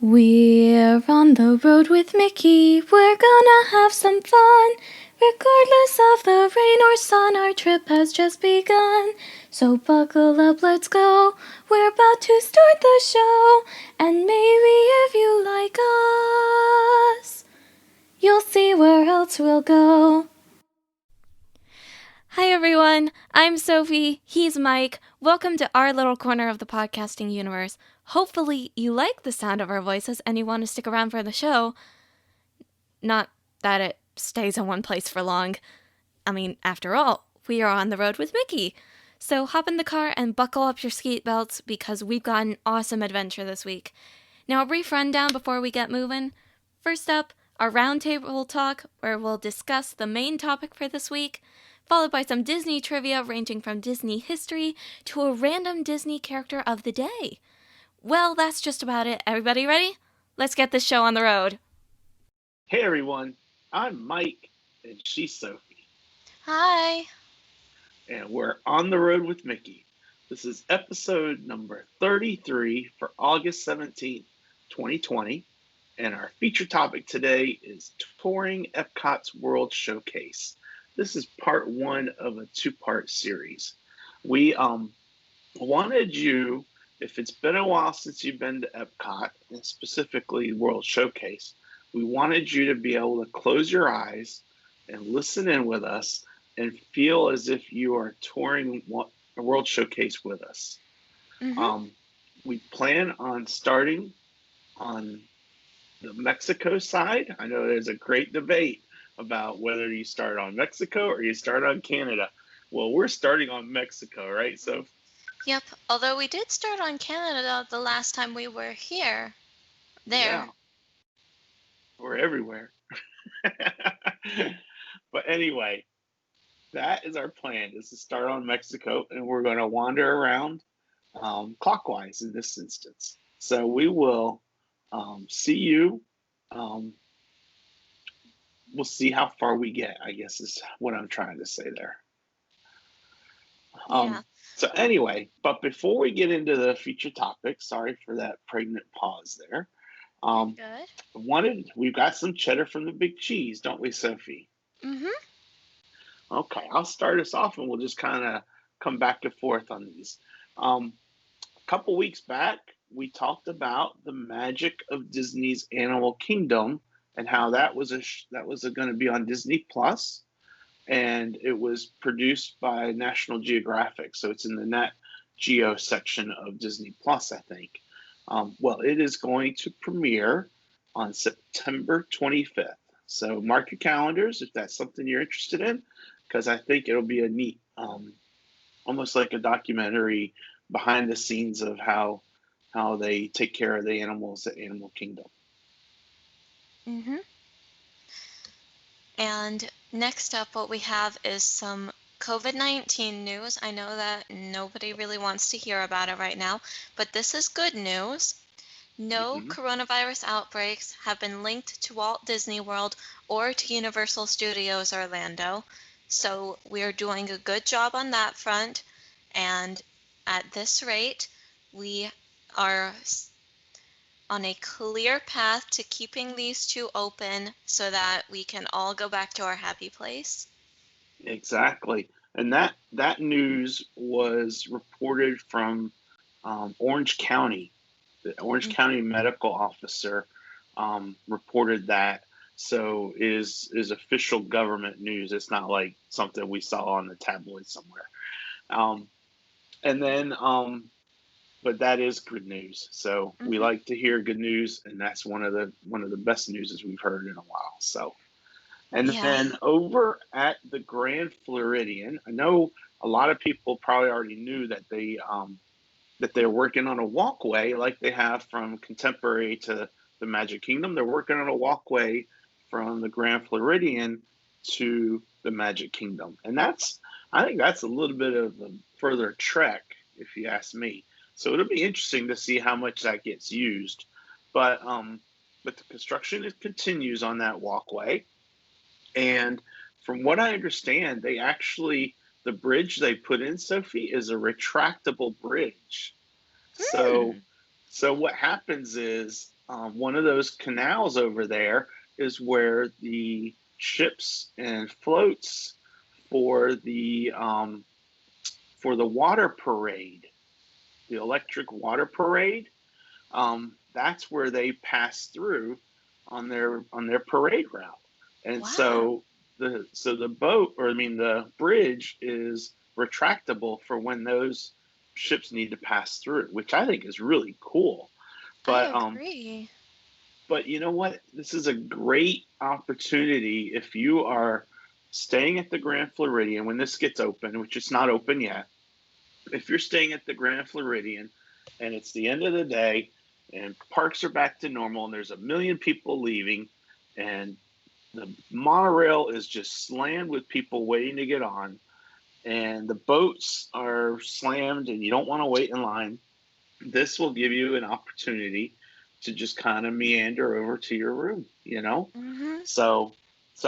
We're on the road with Mickey, we're gonna have some fun. Regardless of the rain or sun, our trip has just begun. So buckle up, let's go, we're about to start the show. And maybe if you like us, you'll see where else we'll go. Hi everyone, I'm Sophie, he's Mike. Welcome to our little corner of the podcasting universe. Hopefully you like the sound of our voices and you want to stick around for the show. Not that it stays in one place for long. I mean, after all, we are on the road with Mickey. So hop in the car and buckle up your seat belts because we've got an awesome adventure this week. Now a brief rundown before we get moving. First up, our roundtable talk where we'll discuss the main topic for this week, followed by some Disney trivia ranging from Disney history to a random Disney character of the day. Well, that's just about it. Everybody ready? Let's get this show on the road. Hey everyone, I'm Mike and she's Sophie. Hi. And we're on the road with Mickey. This is episode number 33 for August 17th, 2020. And our feature topic today is touring Epcot's World Showcase. This is part one of a two-part series. We wanted you, if it's been a while since you've been to Epcot, and specifically World Showcase, we wanted you to be able to close your eyes and listen in with us and feel as if you are touring a World Showcase with us. Mm-hmm. We plan on starting on the Mexico side. I know there's a great debate about whether you start on Mexico or you start on Canada. Well, we're starting on Mexico, right? So, Yep. Although we did start on Canada the last time we were here. yeah, There. we're everywhere. But anyway, that is our plan, is to start on Mexico, and we're going to wander around clockwise in this instance. So we will see you. Um, we'll see how far we get, I guess is what I'm trying to say there. Yeah. So anyway, but before we get into the feature topic, sorry for that pregnant pause there. You're Um, good. we've got some cheddar from the big cheese, don't we, Sophie? Mm-hmm. Okay, I'll start us off and we'll just kind of come back and forth on these. A couple weeks back, we talked about the magic of Disney's Animal Kingdom and how that was going to be on Disney Plus, and it was produced by National Geographic, so it's in the Nat Geo section of Disney Plus, I think. Well, it is going to premiere on September 25th. So mark your calendars if that's something you're interested in, because I think it'll be a neat, almost like a documentary behind the scenes of how they take care of the animals at Animal Kingdom. Mm-hmm. And next up, what we have is some COVID-19 news. I know that nobody really wants to hear about it right now, but this is good news. No Mm-hmm. coronavirus outbreaks have been linked to Walt Disney World or to Universal Studios Orlando. So we're doing a good job on that front. And at this rate, we are on a clear path to keeping these two open so that we can all go back to our happy place. Exactly, and that news was reported from Orange County. The Orange County medical officer reported that. So is official government news. It's not like something we saw on the tabloid somewhere. Um, and then, but that is good news. So we Mm-hmm. like to hear good news, and that's one of the best news we've heard in a while. So, and Yeah. then over at the Grand Floridian, I know a lot of people probably already knew that they're working on a walkway like they have from Contemporary to the Magic Kingdom. They're working on a walkway from the Grand Floridian to the Magic Kingdom, and I think that's a little bit of a further trek, if you ask me. So it'll be interesting to see how much that gets used, but the construction continues on that walkway, and from what I understand, the bridge they put in, Sophie, is a retractable bridge. So, Hmm. so what happens is, one of those canals over there is where the ships and floats for the water parade, the electric water parade. That's where they pass through on their parade route. And Wow. the boat, or I mean the bridge, is retractable for when those ships need to pass through, which I think is really cool. I But agree. but you know what? This is a great opportunity if you are staying at the Grand Floridian when this gets open, which it's not open yet. If you're staying at the Grand Floridian and it's the end of the day and parks are back to normal and there's a million people leaving and the monorail is just slammed with people waiting to get on and the boats are slammed and you don't want to wait in line, this will give you an opportunity to just kind of meander over to your room, you know? Mhm. So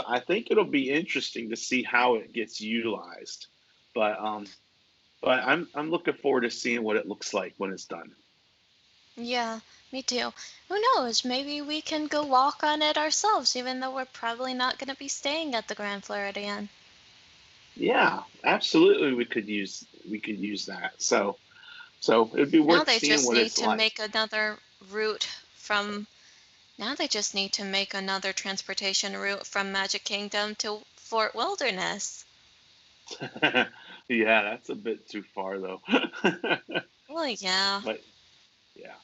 I think it'll be interesting to see how it gets utilized. But I'm looking forward to seeing what it looks like when it's done. Yeah, me too. Who knows? Maybe we can go walk on it ourselves, even though we're probably not going to be staying at the Grand Floridian. Yeah, absolutely we could use that. So it'd be Now worth they seeing just what need it's to like. make another route from, now they just need to make another transportation route from Magic Kingdom to Fort Wilderness. Yeah, that's a bit too far though. Well, yeah. But yeah.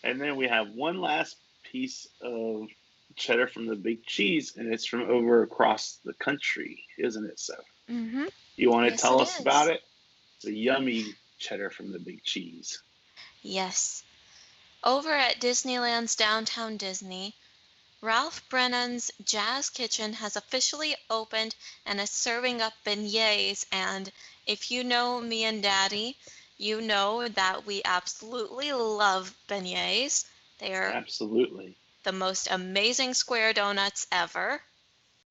And then we have one last piece of cheddar from the big cheese, and it's from over across the country, isn't it? So, Mm-hmm. you want to Yes, tell it us about is. it? It's a yummy cheddar from the big cheese. Yes. Over at Disneyland's Downtown Disney, Ralph Brennan's Jazz Kitchen has officially opened and is serving up beignets. And if you know me and Daddy, you know that we absolutely love beignets. They are Absolutely. the most amazing square donuts ever.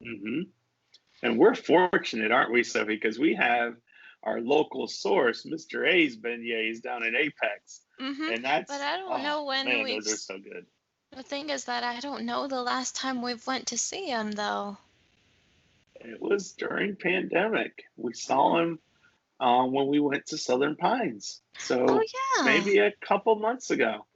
Hmm. And we're fortunate, aren't we, Sophie? Because we have our local source, Mr. A's beignets down in Apex. Mm-hmm. And But that's, I don't oh know when man, we've. those are so good. The thing is that I don't know the last time we've went to see him, though. It was during pandemic. We saw Hmm. him when we went to Southern Pines. Oh, So yeah. maybe a couple months ago.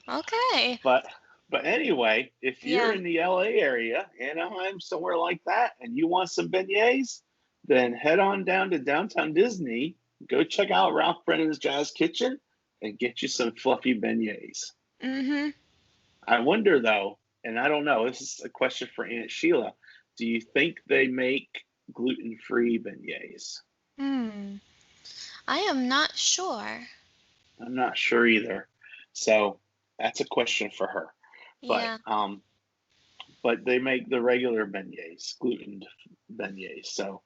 Okay. But anyway, if you're Yeah. in the LA area, Anaheim, somewhere like that, and you want some beignets, then head on down to downtown Disney. Go check out Ralph Brennan's Jazz Kitchen and get you some fluffy beignets. Mm-hmm. I wonder though, and I don't know, this is a question for Aunt Sheila. Do you think they make gluten-free beignets? Hmm. I am not sure. I'm not sure either. So that's a question for her. But Yeah. they make the regular beignets, gluten beignets. So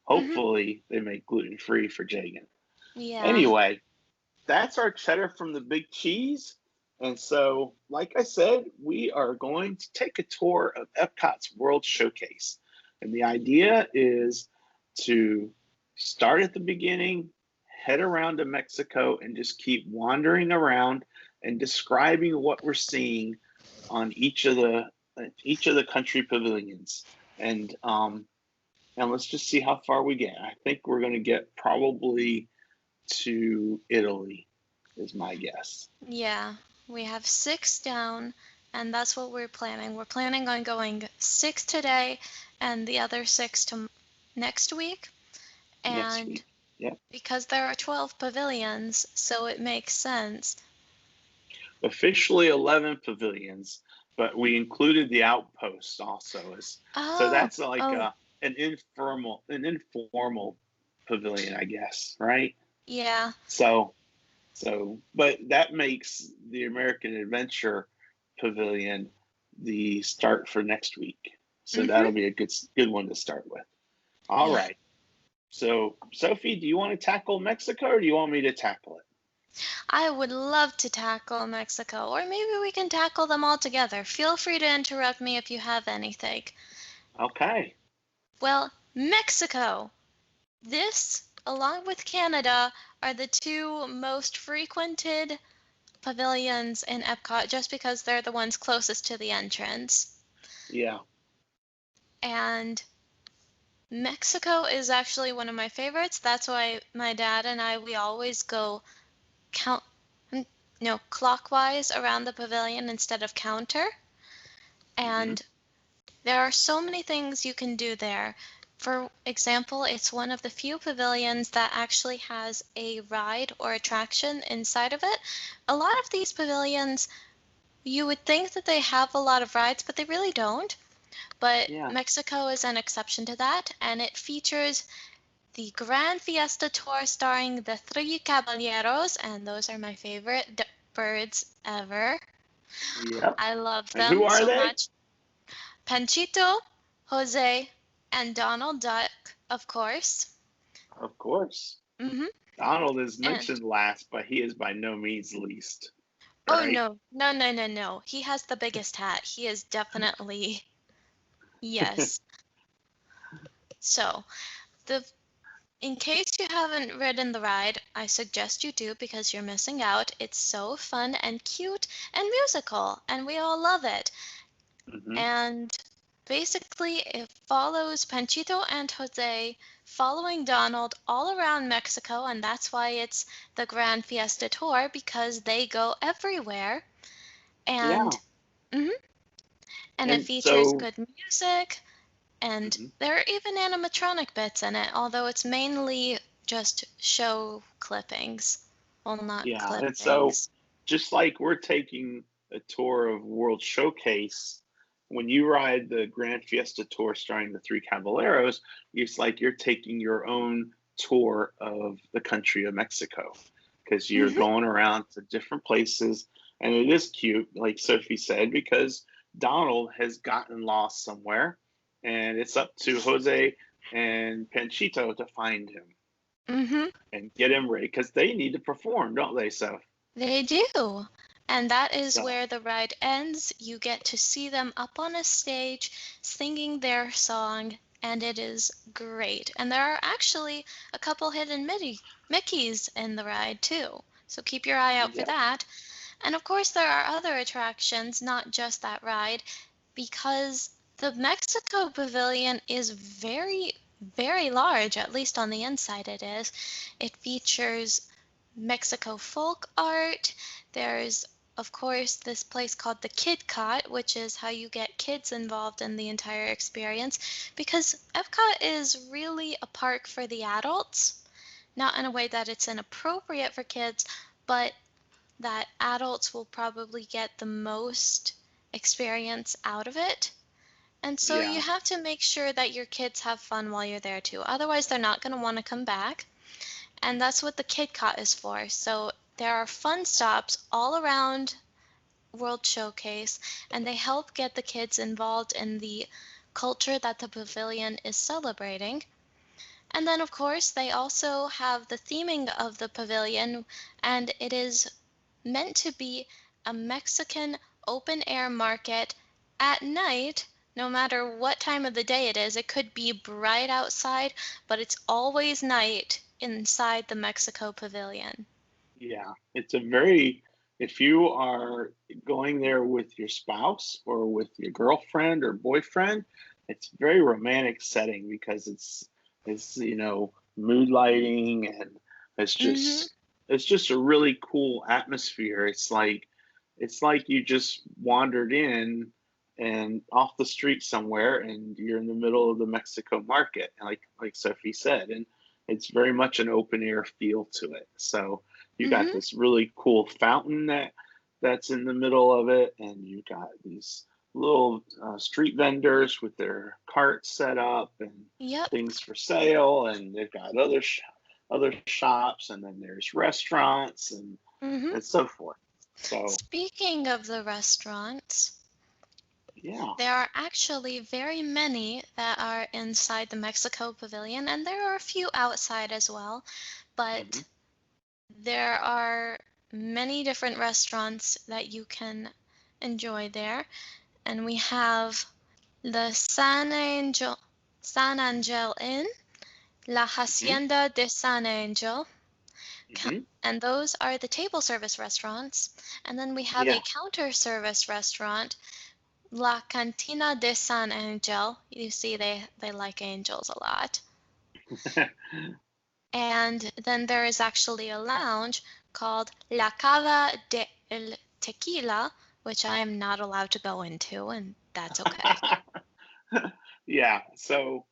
Mm-hmm. hopefully they make gluten free for Jagan. Yeah. Anyway, that's our cheddar from the big cheese. And so, like I said, we are going to take a tour of Epcot's World Showcase. And the idea is to start at the beginning, head around to Mexico, and just keep wandering around and describing what we're seeing on each of the country pavilions. And and let's just see how far we get. I think we're going to get probably to Italy, is my guess. Yeah. We have 6 down, and that's what we're planning. We're planning on going 6 today and the other 6 to next week. Next And week. Yep. because there are 12 pavilions, so it makes sense. Officially 11 pavilions, but we included the outposts also as so Oh, that's like oh, an informal pavilion, I guess, right? yeah. So but that makes the American Adventure Pavilion the start for next week. So Mm-hmm. that'll be a good one to start with. All Yeah. right. So Sophie, do you want to tackle Mexico or do you want me to tackle it? I would love to tackle Mexico, or maybe we can tackle them all together. Feel free to interrupt me if you have anything. Okay. Well, Mexico. This, along with Canada, are the two most frequented pavilions in Epcot just because they're the ones closest to the entrance. Yeah. And Mexico is actually one of my favorites. That's why my dad and I, we always go count, no, clockwise around the pavilion instead of counter. Hmm. And there are so many things you can do there. For example, it's one of the few pavilions that actually has a ride or attraction inside of it. A lot of these pavilions, you would think that they have a lot of rides, but they really don't. But Yeah. Mexico is an exception to that, and it features the Grand Fiesta Tour starring the three caballeros, and those are my favorite birds ever. Yep. I love And who them are so they? much. Panchito, Jose, and Donald Duck, of course. Of course. hmm Donald is And mentioned last, but he is by no means least, oh right? no, no, no, no, no. He has the biggest hat. He is definitely, yes. So, the in case you haven't ridden the ride, I suggest you do because you're missing out. It's so fun and cute and musical, and we all love it. Hmm. And basically, it follows Panchito and Jose following Donald all around Mexico, and that's why it's the Grand Fiesta Tour because they go everywhere. Yeah. And mhm, and it And features so, good music, and mhm, there are even animatronic bits in it, although it's mainly just show clippings. Well, not yeah. And so, clippings. just like we're taking a tour of World Showcase, when you ride the Grand Fiesta Tour starring the Three Caballeros, it's like you're taking your own tour of the country of Mexico because you're hmm going around to different places. And it is cute, like Sophie said, because Donald has gotten lost somewhere, and it's up to Jose and Panchito to find him hmm and get him ready because they need to perform, don't they, Soph? They do. And that is So, where the ride ends. You get to see them up on a stage singing their song, and it is great. And there are actually a couple hidden Mickeys in the ride, too. So keep your eye out for yep, that. And of course, there are other attractions, not just that ride, because the Mexico Pavilion is very, very large, at least on the inside it is. It features Mexico folk art. There's, of course, this place called the Kid Cot, which is how you get kids involved in the entire experience, because Epcot is really a park for the adults, not in a way that it's inappropriate for kids, but that adults will probably get the most experience out of it. And so you yeah, have to make sure that your kids have fun while you're there too. Otherwise, they're not going to want to come back. And that's what the Kid Cot is for. So there are fun stops all around World Showcase, and they help get the kids involved in the culture that the pavilion is celebrating. And then, of course, they also have the theming of the pavilion, and it is meant to be a Mexican open air market at night, no matter what time of the day it is. It could be bright outside, but it's always night inside the Mexico Pavilion. yeah. It's a very, if you are going there with your spouse or with your girlfriend or boyfriend, it's a very romantic setting because it's mood lighting and it's Mm-hmm. just it's just a really cool atmosphere. It's like you just wandered in and off the street somewhere and you're in the middle of the Mexico market, like Sophie said, and it's very much an open air feel to it. So you got Mm-hmm. this really cool fountain that's in the middle of it, and you got these little street vendors with their carts set up and Yep. things for sale, and they've got other shops, and then there's restaurants Mm-hmm. and so forth. So Speaking of the restaurants, yeah. there are actually very many that are inside the Mexico Pavilion, and there are a few outside as well. Hmm. But there are many different restaurants that you can enjoy there. And we have the San Angel Inn, La Hmm. Hacienda de San Angel, Hmm. And those are the table service restaurants. And then we have a Yeah. counter service restaurant, La Cantina de San Angel. You see, they like angels a lot. And then there is actually a lounge called La Cava de El Tequila, which I am not allowed to go into, and that's okay. Yeah. So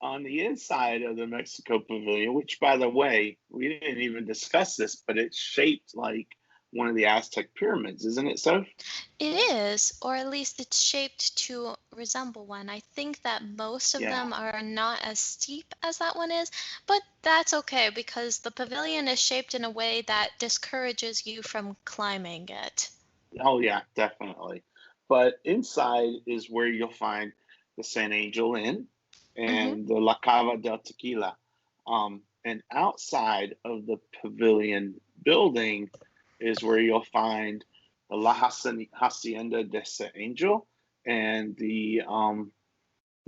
on the inside of the Mexico Pavilion, which by the way, we didn't even discuss this, but it's shaped like one of the Aztec pyramids, isn't it so? It is, or at least it's shaped to resemble one. I think that most of Yeah. them are not as steep as that one is, but that's okay because the pavilion is shaped in a way that discourages you from climbing it. Oh yeah, definitely. But inside is where you'll find the San Angel Inn Hmm. and the La Cava del Tequila. And outside of the pavilion building is where you'll find the Hacienda de San Angel and the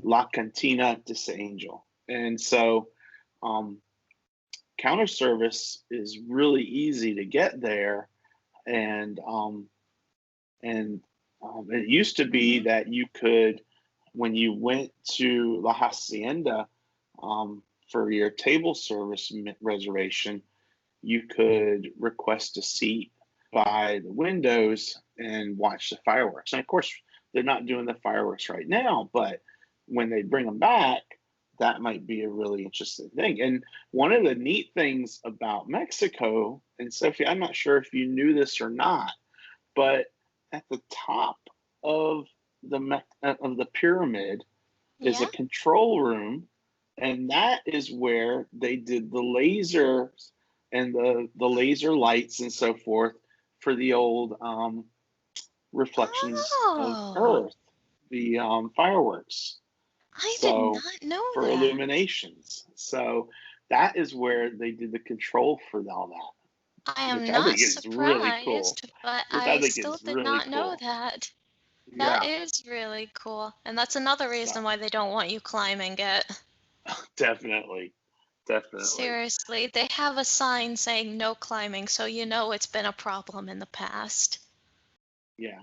La Cantina de San Angel. And so um, counter service is really easy to get there. And and it used to be Hmm. that you could, when you went to La Hacienda for your table service reservation, you could request a seat by the windows and watch the fireworks. And of course, they're not doing the fireworks right now, but when they bring them back, that might be a really interesting thing. And one of the neat things about Mexico, and Sophie, I'm not sure if you knew this or not, but at the top of the pyramid is a Yeah. control room, and that is where they did the lasers and the laser lights and so forth for the old reflections of Oh, Earth, the fireworks. I did So not know for that. illuminations, so that is where they did the control for all that, I which am I not think is really cool. surprised, but Which I I think still is did really not know cool. that. That Yeah. is really cool. And that's another reason So why they don't want you climbing it. definitely, definitely. Seriously, they have a sign saying no climbing, so you know it's been a problem in the past. Yeah.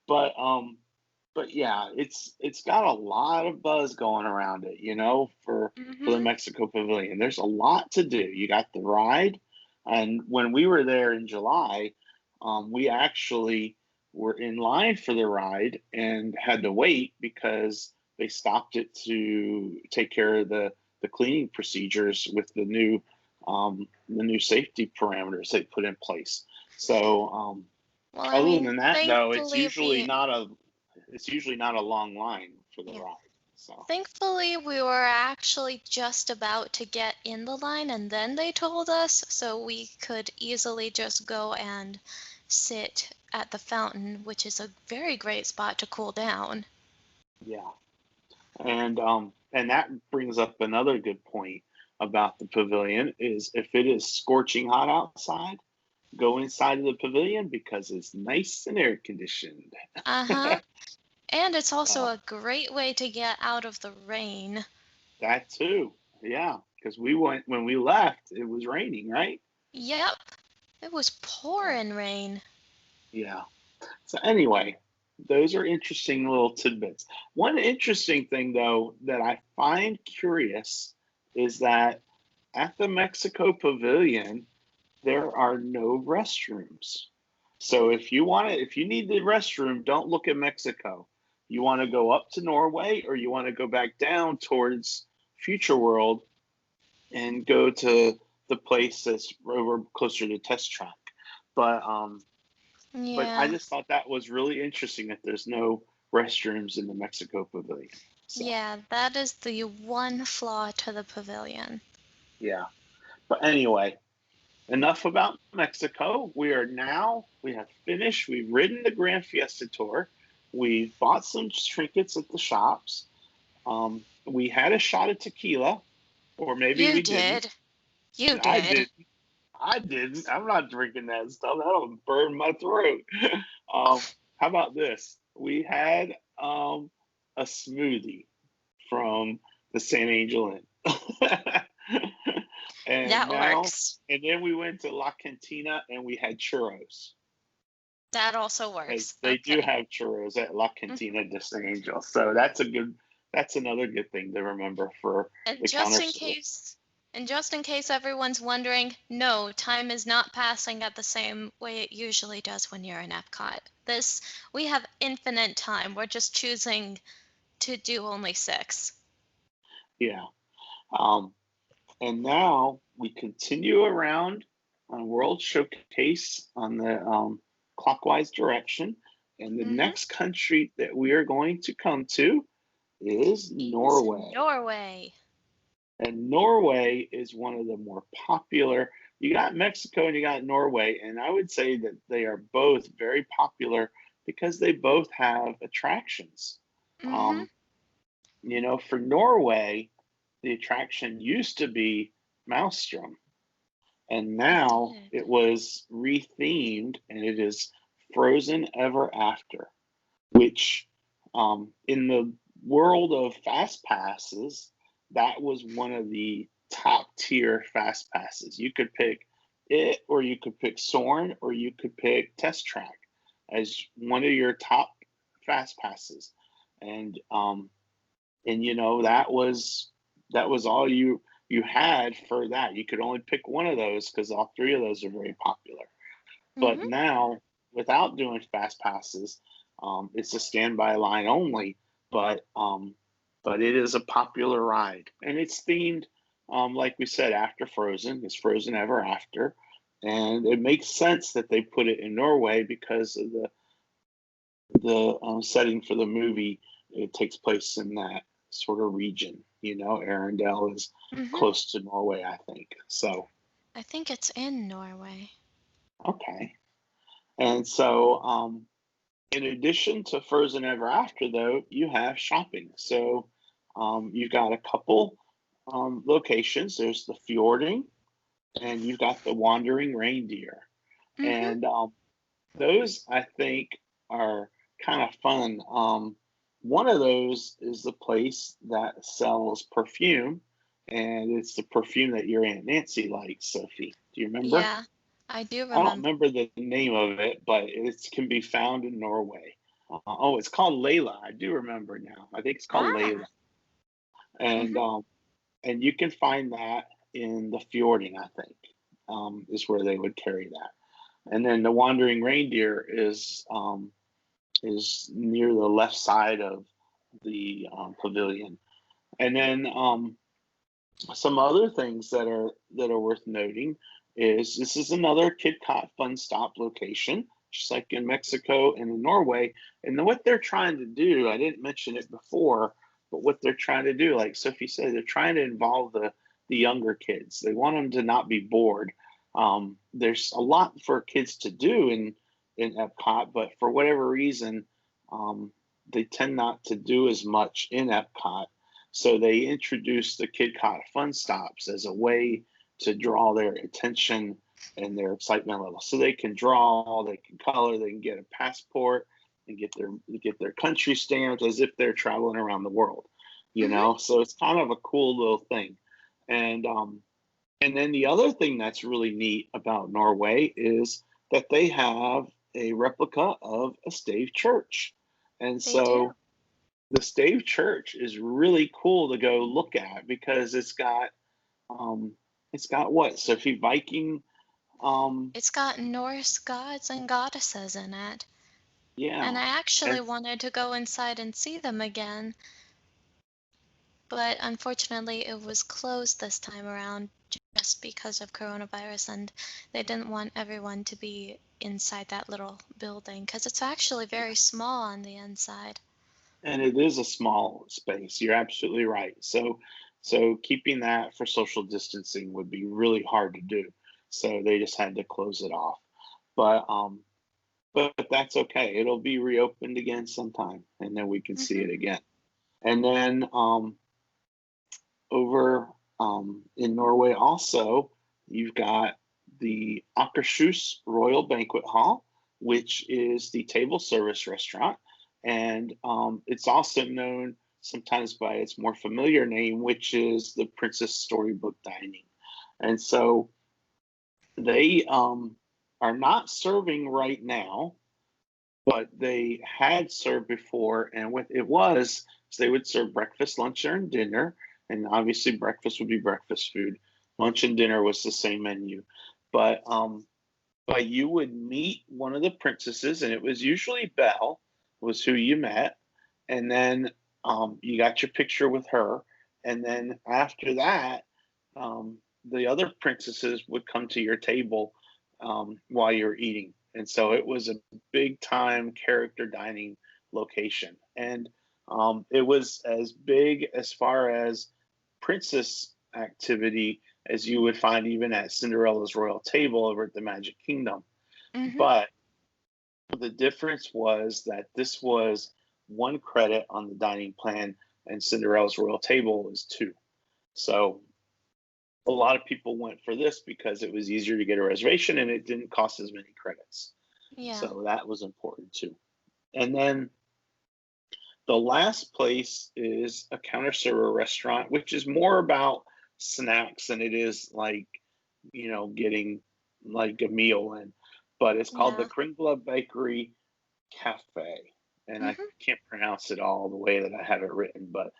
But yeah, it's got a lot of buzz going around it, for the Mm-hmm. Mexico Pavilion. There's a lot to do. You got the ride, and when we were there in July, we actually were in line for the ride and had to wait because they stopped it to take care of the cleaning procedures with the new safety parameters they put in place. So Well, I other mean, than that, though, thankfully we, it's usually not a long line for the yeah, ride. So thankfully we were actually just about to get in the line and then they told us, so we could easily just go and sit at the fountain, which is a very great spot to cool down. yeah, and that brings up another good point about the pavilion is if it is scorching hot outside, go inside of the pavilion because it's nice and air conditioned. Uh-huh. And it's also So a great way to get out of the rain. that too, yeah, because we went when we left, it was raining, right? Yep, it was So pouring rain. yeah. So anyway, those are interesting little tidbits. One interesting thing though that I find curious is that at the Mexico Pavilion there are no restrooms. So if you need the restroom, don't look at Mexico. You want to go up to Norway or you want to go back down towards Future World and go to the place that's over closer to Test Track. But I Yeah, just thought that was really interesting that there's no restrooms in the Mexico Pavilion. So yeah, that is the one flaw to the pavilion. yeah. But anyway, enough about Mexico. We have finished. We've ridden the Grand Fiesta Tour. We bought some trinkets at the shops. We had a shot of tequila, or maybe You we didn't. did. You I did. did. I didn't. I'm not drinking that stuff. That'll burn my throat. um, how about this? We had a smoothie from the San Angel Inn. And That now, works. and then we went to La Cantina and we had churros. That also Because works. they do Okay. have churros at La Hmm. Cantina de San Angel. So that's another good thing to remember for And the just counter in service. case, and just in case everyone's wondering, no, time is not passing at the same way it usually does when you're in Epcot. We have infinite time. We're just choosing to do only 6. Yeah. Um, and now we continue around on World Showcase on the clockwise direction. And the Mm-hmm. next country that we are going to come to is Is Norway. Norway. And Norway is one of the more popular. You got Mexico and you got Norway, and I would say that they are both very popular because they both have attractions. Mm-hmm. Um, for Norway, the attraction used to be Maelstrom, and It now did. it was rethemed and it is Frozen Ever After, which in the world of fast passes, that was one of the top tier fast passes. You could pick it, or you could pick Soren, or you could pick Test Track as one of your top fast passes, and that was all you had for that. You could only pick one of those because all three of those are very popular. But Mm-hmm. now, without doing fast passes, it's a standby line only. But it is a popular ride, and it's themed, like we said, after Frozen. It's Frozen Ever After, and it makes sense that they put it in Norway because of the setting for the movie. It takes place in that sort of region. Arendelle is Mm-hmm. close to Norway, I think. So, I think it's in Norway. okay. And so, in addition to Frozen Ever After, though, you have shopping. So you've got a couple locations. There's the Fjording, and you've got the Wandering Reindeer. Mm-hmm. And those, I think, are kind of fun. One of those is the place that sells perfume, and it's the perfume that your Aunt Nancy likes, Sophie. Do you remember? Yeah, I do I don't remember. remember the name of it, but it can be found in Norway. Oh, it's called Layla. I do remember now. I think it's called Layla, Ah. and Mm-hmm. um, and you can find that in the Fjording. I think is where they would carry that. And then the Wandering Reindeer is near the left side of the pavilion. And then some other things that are worth noting is this is another KidCot Fun Stop location, just like in Mexico and in Norway. And then what they're trying to do, I didn't mention it before, but what they're trying to do, like Sophie said, they're trying to involve the younger kids. They want them to not be bored. There's a lot for kids to do in Epcot, but for whatever reason, um, they tend not to do as much in Epcot, so they introduced the KidCot Fun Stops as a way to draw their attention and their excitement level. So they can draw, they can color, they can get a passport and get their country stamped as if they're traveling around the world. Mm-hmm. So it's kind of a cool little thing. And then the other thing that's really neat about Norway is that they have a replica of a stave church. And They do. so the stave church is really cool to go look at because it's got what, Sophie, Viking, It's got Norse gods and goddesses in it. And yeah, I actually and wanted to go inside and see them again, but unfortunately it was closed this time around just because of coronavirus, and they didn't want everyone to be inside that little building because it's actually very small on the inside. it is a small space. You're absolutely right. So keeping that for social distancing would be really hard to do. So they just had to close it off. But that's okay. It'll be reopened again sometime, and then we can see Hmm. it again. And then over in Norway also, you've got the Akershus Royal Banquet Hall, which is the table service restaurant. And it's also known sometimes by its more familiar name, which is the Princess Storybook Dining. And so they are not serving right now, but they had served before. And what it was is they would serve breakfast, lunch, and dinner. And obviously, breakfast would be breakfast food. Lunch and dinner was the same menu. But you would meet one of the princesses, and it was usually Belle, was who you met, and then you got your picture with her, and then after that, the other princesses would come to your table while you're eating, and so it was a big time character dining location, and it was as big as far as princess activity as you would find even at Cinderella's royal table over at the Magic Kingdom. Mm-hmm. But the difference was that this was one credit on the dining plan, and Cinderella's royal table was two. So a lot of people went for this because it was easier to get a reservation and it didn't cost as many credits. Yeah. So that was important too. And then the last place is a counter server restaurant, which is more about snacks than it is like, getting like a meal in. But it's called the Yeah. Kringla Bakery Cafe. And I Mm-hmm. can't pronounce it all the way that I have it written, but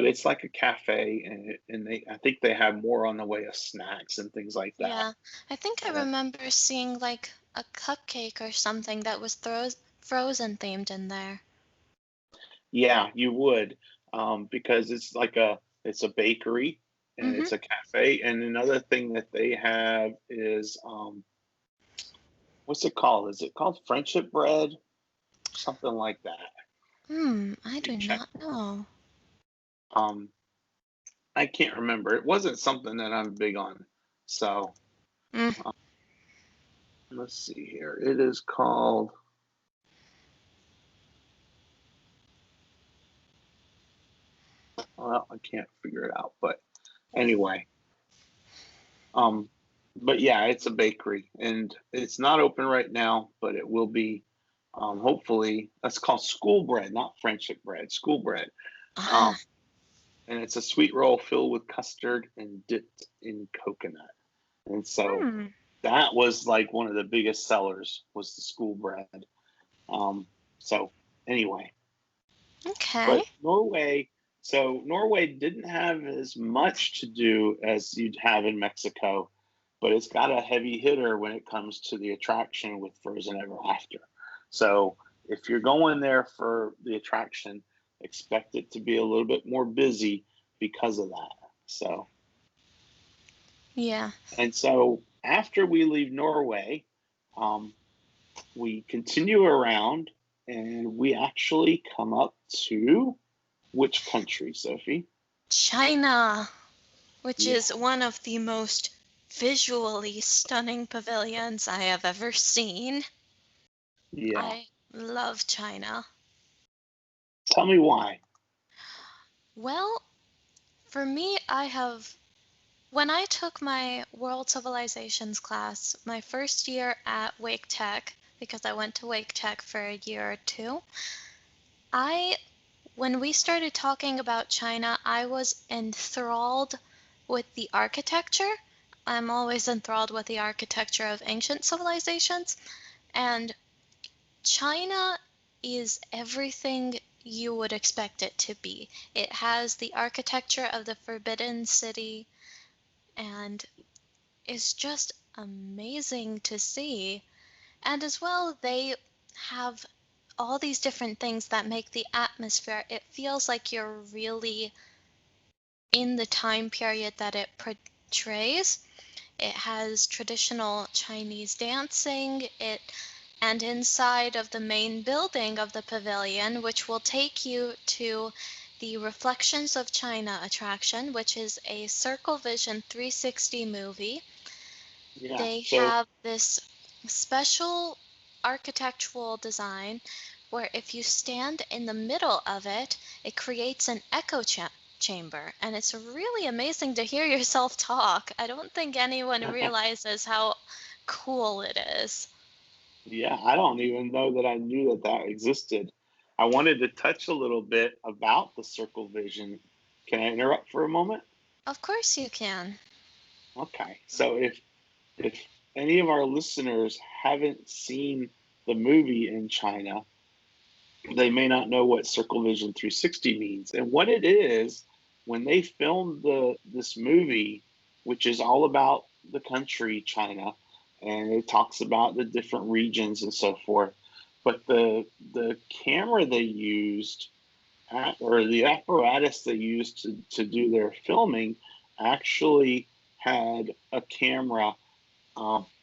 it's like a cafe, and I think they have more on the way of snacks and things like that. Yeah. I think I And remember seeing like a cupcake or something that was frozen themed in there. yeah, you would, because it's a bakery and Mm-hmm. it's a cafe. And another thing that they have is what's it called? Is it called friendship bread? Something like that. I Let me do check. not know. Um, I can't remember. It wasn't something that I'm big on. So Mm. um, let's see here. It is called. Well, I can't figure it out, but anyway, um, but yeah, it's a bakery and it's not open right now, but it will be. Hopefully, that's called school bread, not friendship bread. School bread, um, Ah. and it's a sweet roll filled with custard and dipped in coconut. And so Hmm. that was like one of the biggest sellers was the school bread. So anyway, Okay. but Norway didn't have as much to do as you'd have in Mexico, but it's got a heavy hitter when it comes to the attraction with Frozen Ever After. So if you're going there for the attraction, expect it to be a little bit more busy because of that. So, Yeah. and so after we leave Norway, um, we continue around and we actually come up to which country, Sophie? China, which Yeah, is one of the most visually stunning pavilions I have ever seen. yeah. I love China. Tell me why. Well, for me, when I took my World Civilizations class, my first year at Wake Tech, because I went to Wake Tech for a year or two, I when we started talking about China, I was enthralled with the architecture. I'm always enthralled with the architecture of ancient civilizations, and China is everything you would expect it to be. It has the architecture of the Forbidden City and is just amazing to see. And as well, they have all these different things that make the atmosphere. It feels like you're really in the time period that it portrays. It has traditional Chinese dancing. And inside of the main building of the pavilion, which will take you to the Reflections of China attraction, which is a Circle Vision 360 movie. Yeah. They So have this special architectural design where if you stand in the middle of it, it creates an echo chamber. And it's really amazing to hear yourself talk. I don't think anyone realizes how cool it is. yeah, I don't even know that I knew that that existed. I wanted to touch a little bit about the circle vision. Can I interrupt for a moment? Of course you can. Okay. So if any of our listeners haven't seen the movie in China, they may not know what Circle Vision 360 means. And what it is, when they filmed this movie, which is all about the country China, and it talks about the different regions and so forth. But the camera they used or the apparatus they used to do their filming actually had a camera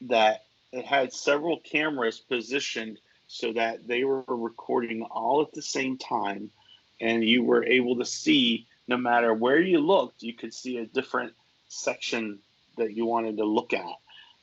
that it had several cameras positioned so that they were recording all at the same time, and you were able to see no matter where you looked, you could see a different section that you wanted to look at.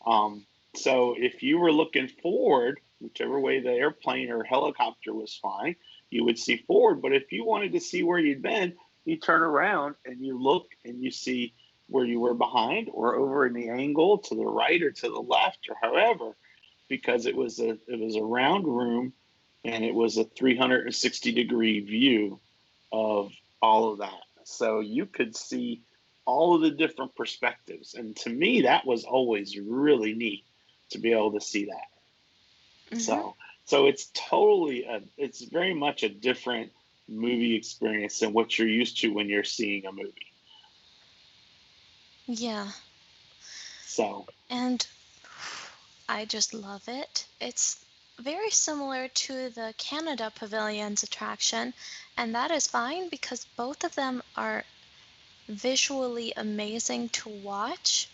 Um, so if you were looking forward, whichever way the airplane or helicopter was flying, you would see forward. But if you wanted to see where you'd been, you turn around and you look and you see where you were behind or over in the angle to the right or to the left or however, because it was a round room and it was a 360-degree view of all of that. So you could see all of the different perspectives. And to me, that was always really neat to be able to see that. Hmm. So it's very much a different movie experience than what you're used to when you're seeing a movie. Yeah. So And I just love it. It's very similar to the Canada Pavilion's attraction, and that is fine because both of them are visually amazing to watch.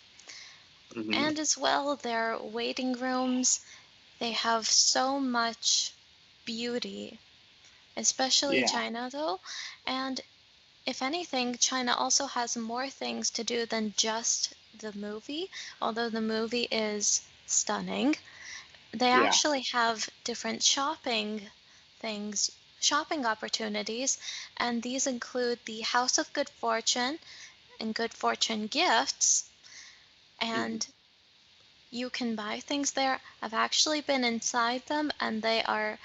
mhm. And as well, their waiting rooms, they have so much beauty, especially Yeah, China though. And if anything, China also has more things to do than just the movie, although the movie is stunning. They yeah. actually have different things, shopping opportunities, and these include the House of Good Fortune and Good Fortune Gifts, Mhm. and you can buy things there. I've actually been inside them and they are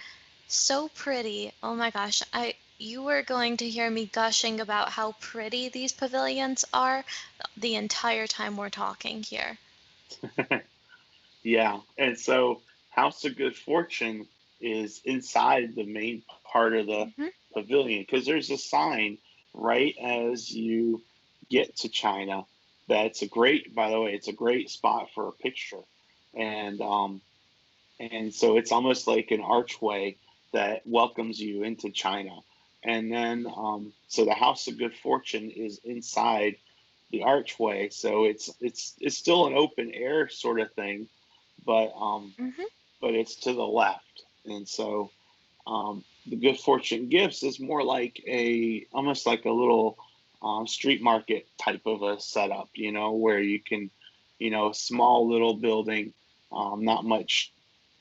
so pretty. Oh my gosh, I you were going to hear me gushing about how pretty these pavilions are the entire time we're talking here. Yeah, and so House of Good Fortune is inside the main part of the Hmm. pavilion because there's a sign right as you get to China that's a great, by the way, it's a great spot for a picture. And and so it's almost like an archway that welcomes you into China. And then so the House of Good Fortune is inside the archway, so it's still an open air sort of thing, but Hmm. but it's to the left. And so the Good Fortune Gifts is more like a almost like a little street market type of a setup, where you can, small little building, not much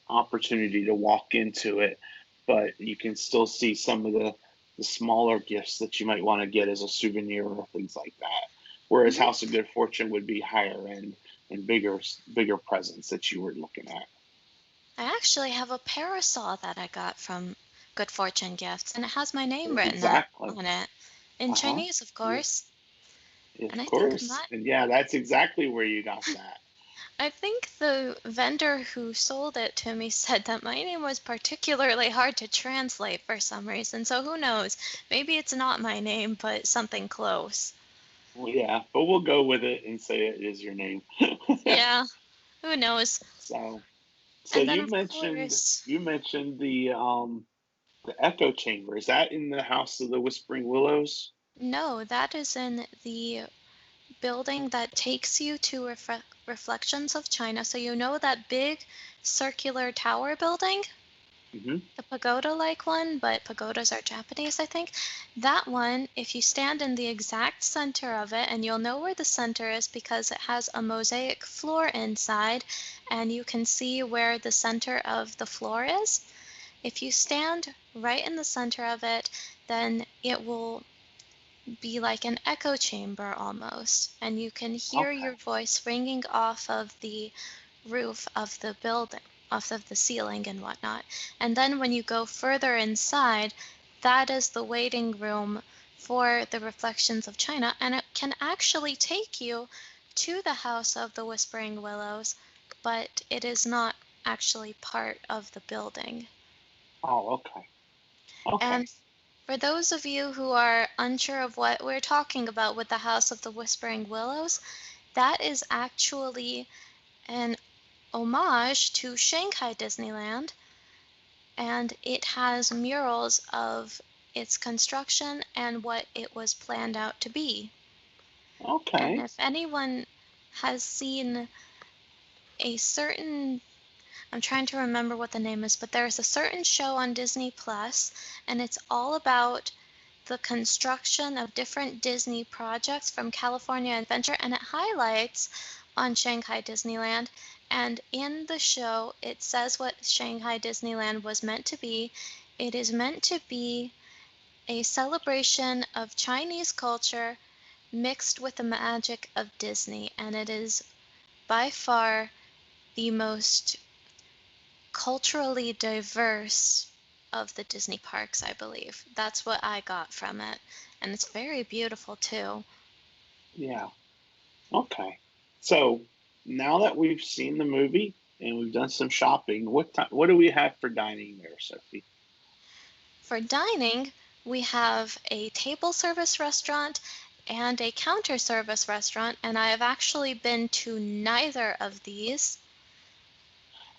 opportunity to walk into it, but you can still see some of the smaller gifts that you might want to get as a souvenir or things like that. Whereas Hmm. House of Good Fortune would be higher end and bigger presents that you were looking at. I actually have a parasol that I got from Good Fortune Gifts, and it has my name written Exactly. on it in Uh huh. Chinese, of Yeah, course. And of I think course. my And yeah, that's exactly where you got that. I think the vendor who sold it to me said that my name was particularly hard to translate for some reason. So who knows? Maybe it's not my name, but something close. Well, yeah, but we'll go with it and say it is your name. Yeah, who knows? so, so And then, you of mentioned course, you mentioned the echo chamber. Is that in the House of the Whispering Willows? no, that is in the building that takes you to Reflections of China. So you know that big circular tower building? Hmm. The pagoda-like one, but pagodas are Japanese, I think. That one, if you stand in the exact center of it, and you'll know where the center is because it has a mosaic floor inside, and you can see where the center of the floor is. If you stand right in the center of it, then it will be like an echo chamber almost, and you can hear Okay. your voice ringing off of the roof of the building, off of the ceiling and whatnot. And then when you go further inside, that is the waiting room for the Reflections of China, and it can actually take you to the House of the Whispering Willows, but it is not actually part of the building. Oh, okay. Okay. And for those of you who are unsure of what we're talking about with the House of the Whispering Willows, that is actually an homage to Shanghai Disneyland, and it has murals of its construction and what it was planned out to be. And Okay. if anyone has seen a certain, I'm trying to remember what the name is, but there's a certain show on Disney Plus, and it's all about the construction of different Disney projects from California Adventure, and it highlights on Shanghai Disneyland. And in the show, it says what Shanghai Disneyland was meant to be. It is meant to be a celebration of Chinese culture mixed with the magic of Disney, and it is by far the most culturally diverse of the Disney parks, I believe. That's what I got from it. And it's very beautiful too. Yeah. Okay. So now that we've seen the movie and we've done some shopping, what do we have for dining there, Sophie? For dining, we have a table service restaurant and a counter service restaurant, and I have actually been to neither of these.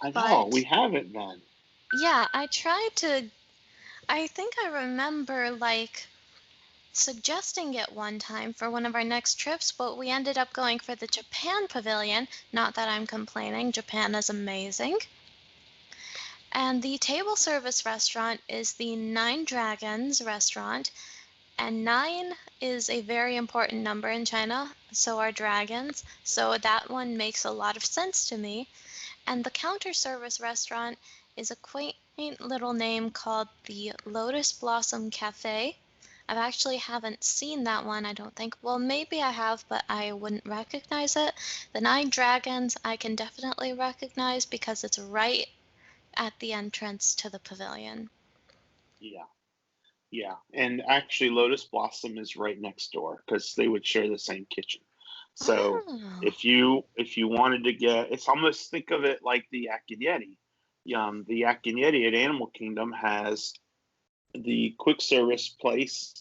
I know we But haven't then. yeah, I think I remember like suggesting it one time for one of our next trips, but we ended up going for the Japan Pavilion. Not that I'm complaining, Japan is amazing. And the table service restaurant is the Nine Dragons restaurant, and nine is a very important number in China, so are dragons, so that one makes a lot of sense to me. And the counter service restaurant is a quaint little name called the Lotus Blossom Cafe. I've actually haven't seen that one, I don't think. Well, maybe I have, but I wouldn't recognize it. The Nine Dragons I can definitely recognize because it's right at the entrance to the pavilion. Yeah. Yeah. And actually Lotus Blossom is right next door because they would share the same kitchen. So Oh. if you wanted to get, it's almost, think of it like the Yak and Yeti. The Yak and Yeti at Animal Kingdom has the quick service place,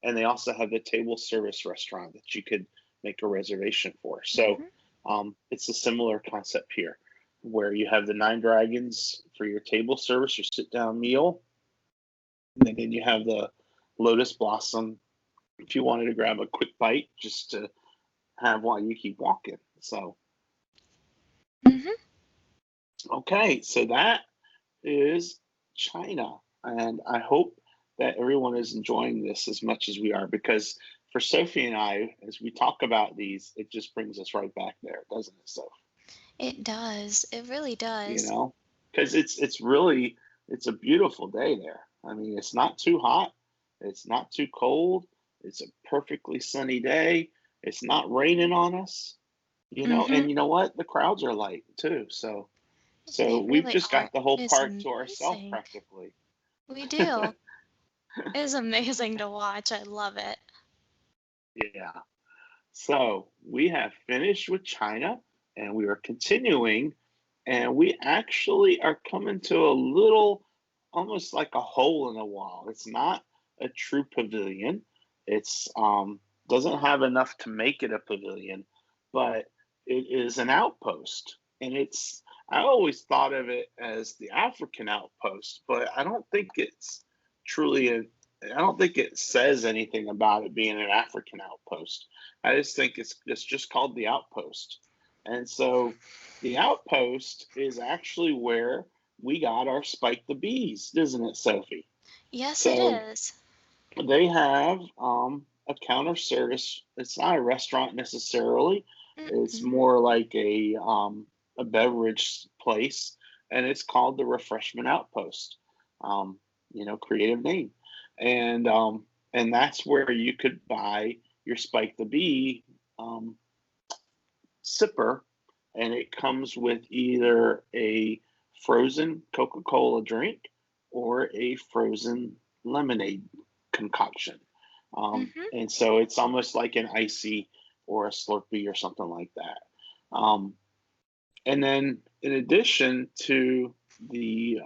and they also have the table service restaurant that you could make a reservation for. So Mhm. it's a similar concept here, where you have the Nine Dragons for your table service, your sit down meal, and then you have the Lotus Blossom if you wanted to grab a quick bite just to have while you keep walking. So, Mhm. okay, so that is China. And I hope that everyone is enjoying this as much as we are, because for Sophie and I, as we talk about these, it just brings us right back there, doesn't it, Soph? It does. It really You does. know, because it's really, it's a beautiful day there. I mean, it's not too hot, it's not too cold, it's a perfectly sunny day. It's not raining on us, Mhm. and you know what? The crowds are light too. So They we've really just are. got the whole It's park to ourselves amazing. practically. We do. It is amazing to watch. I love it. Yeah. So we have finished with China and we are continuing, and we actually are coming to a little, almost like a hole in the wall. It's not a true pavilion. It's doesn't have enough to make it a pavilion, but it is an outpost. And it's, I always thought of it as the African outpost, but I don't think it's truly a, I don't think it says anything about it being an African outpost. I just think it's just called the outpost. And so the outpost is actually where we got our Spike the Bees, isn't it, Sophie? Yes, it So is. they have a counter service. It's not a restaurant necessarily. It's Mm-mm. more like a beverage place, and it's called the Refreshment Outpost. Um, creative name, and that's where you could buy your Spike the Bee um, sipper, and it comes with either a frozen Coca-Cola drink or a frozen lemonade concoction. Mhm. And so it's almost like an icy or a Slurpee or something like that. Um, and then in addition to the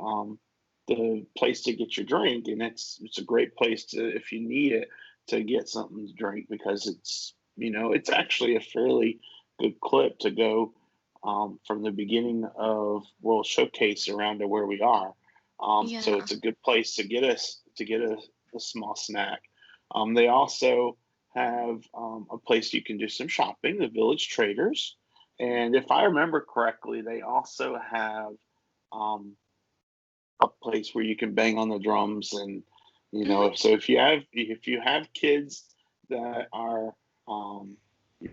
place to get your drink, and it's a great place to, if you need it, to get something to drink, because it's actually a fairly good clip to go from the beginning of World Showcase around to where we are. So Yeah. it's a good place to get us to get a small snack. They also have a place you can do some shopping, the Village Traders, and if I remember correctly, they also have um, a place where you can bang on the drums, and Hmm. so if you have kids that are um,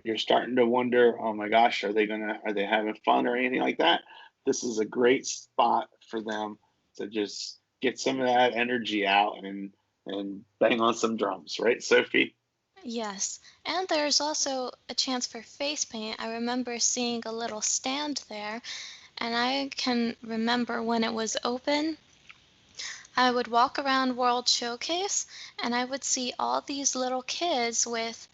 you're starting to wonder, oh my gosh, are they having fun or anything like that, this is a great spot for them to just get some of that energy out and bang on some drums, right, Sophie? Yes. And there's also a chance for face paint. I remember seeing a little stand there, and I can remember when it was open, I would walk around World Showcase and I would see all these little kids with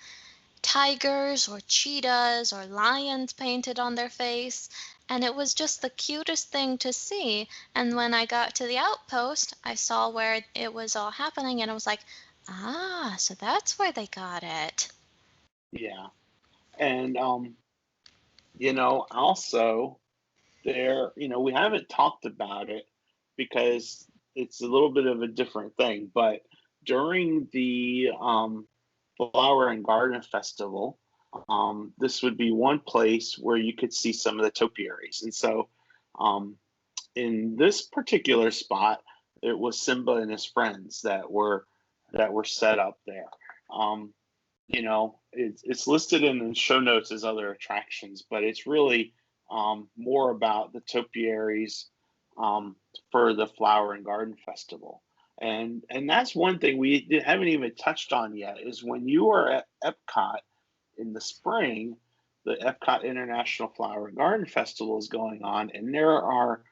tigers or cheetahs or lions painted on their face, and it was just the cutest thing to see. And when I got to the outpost, I saw where it was all happening, and I was like, ah, so that's where they got it. Yeah. And also we haven't talked about it because it's a little bit of a different thing, but during the Flower and Garden Festival, this would be one place where you could see some of the topiaries. And so, um, in this particular spot, it was Simba and his friends that were set up there. Um, it's listed in the show notes as other attractions, but it's really more about the topiaries um, for the Flower and Garden Festival. And that's one thing we haven't even touched on yet, is when you are at Epcot in the spring, the Epcot International Flower and Garden Festival is going on, and there are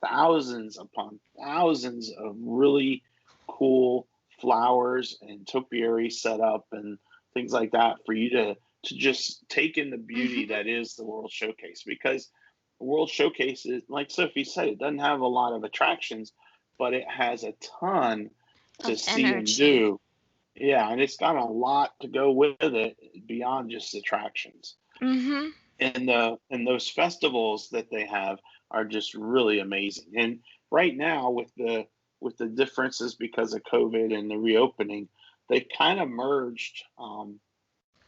thousands upon thousands of really cool flowers and topiary set up and things like that for you to just take in the beauty Hmm. that is the World Showcase. Because the World Showcase is, like Sophie said, it doesn't have a lot of attractions, but it has a ton to Of see and energy. do. Yeah, and it's got a lot to go with it beyond just attractions. Hmm. And those festivals that they have are just really amazing. And right now, with the differences because of COVID and the reopening, they kind of merged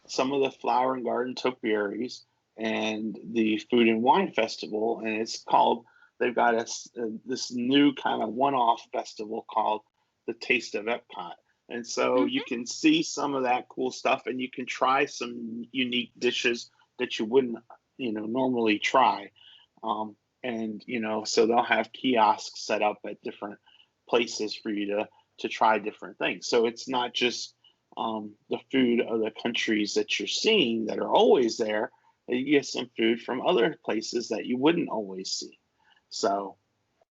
some of the flower and garden topiaries and the food and wine festival, and they've got this new kind of one-off festival called the Taste of Epcot. And so you Hmm. can see some of that cool stuff, and you can try some unique dishes that you wouldn't normally try. And so they'll have kiosks set up at different places for you to try different things. So it's not just the food of the countries that you're seeing that are always there. You get some food from other places that you wouldn't always see. So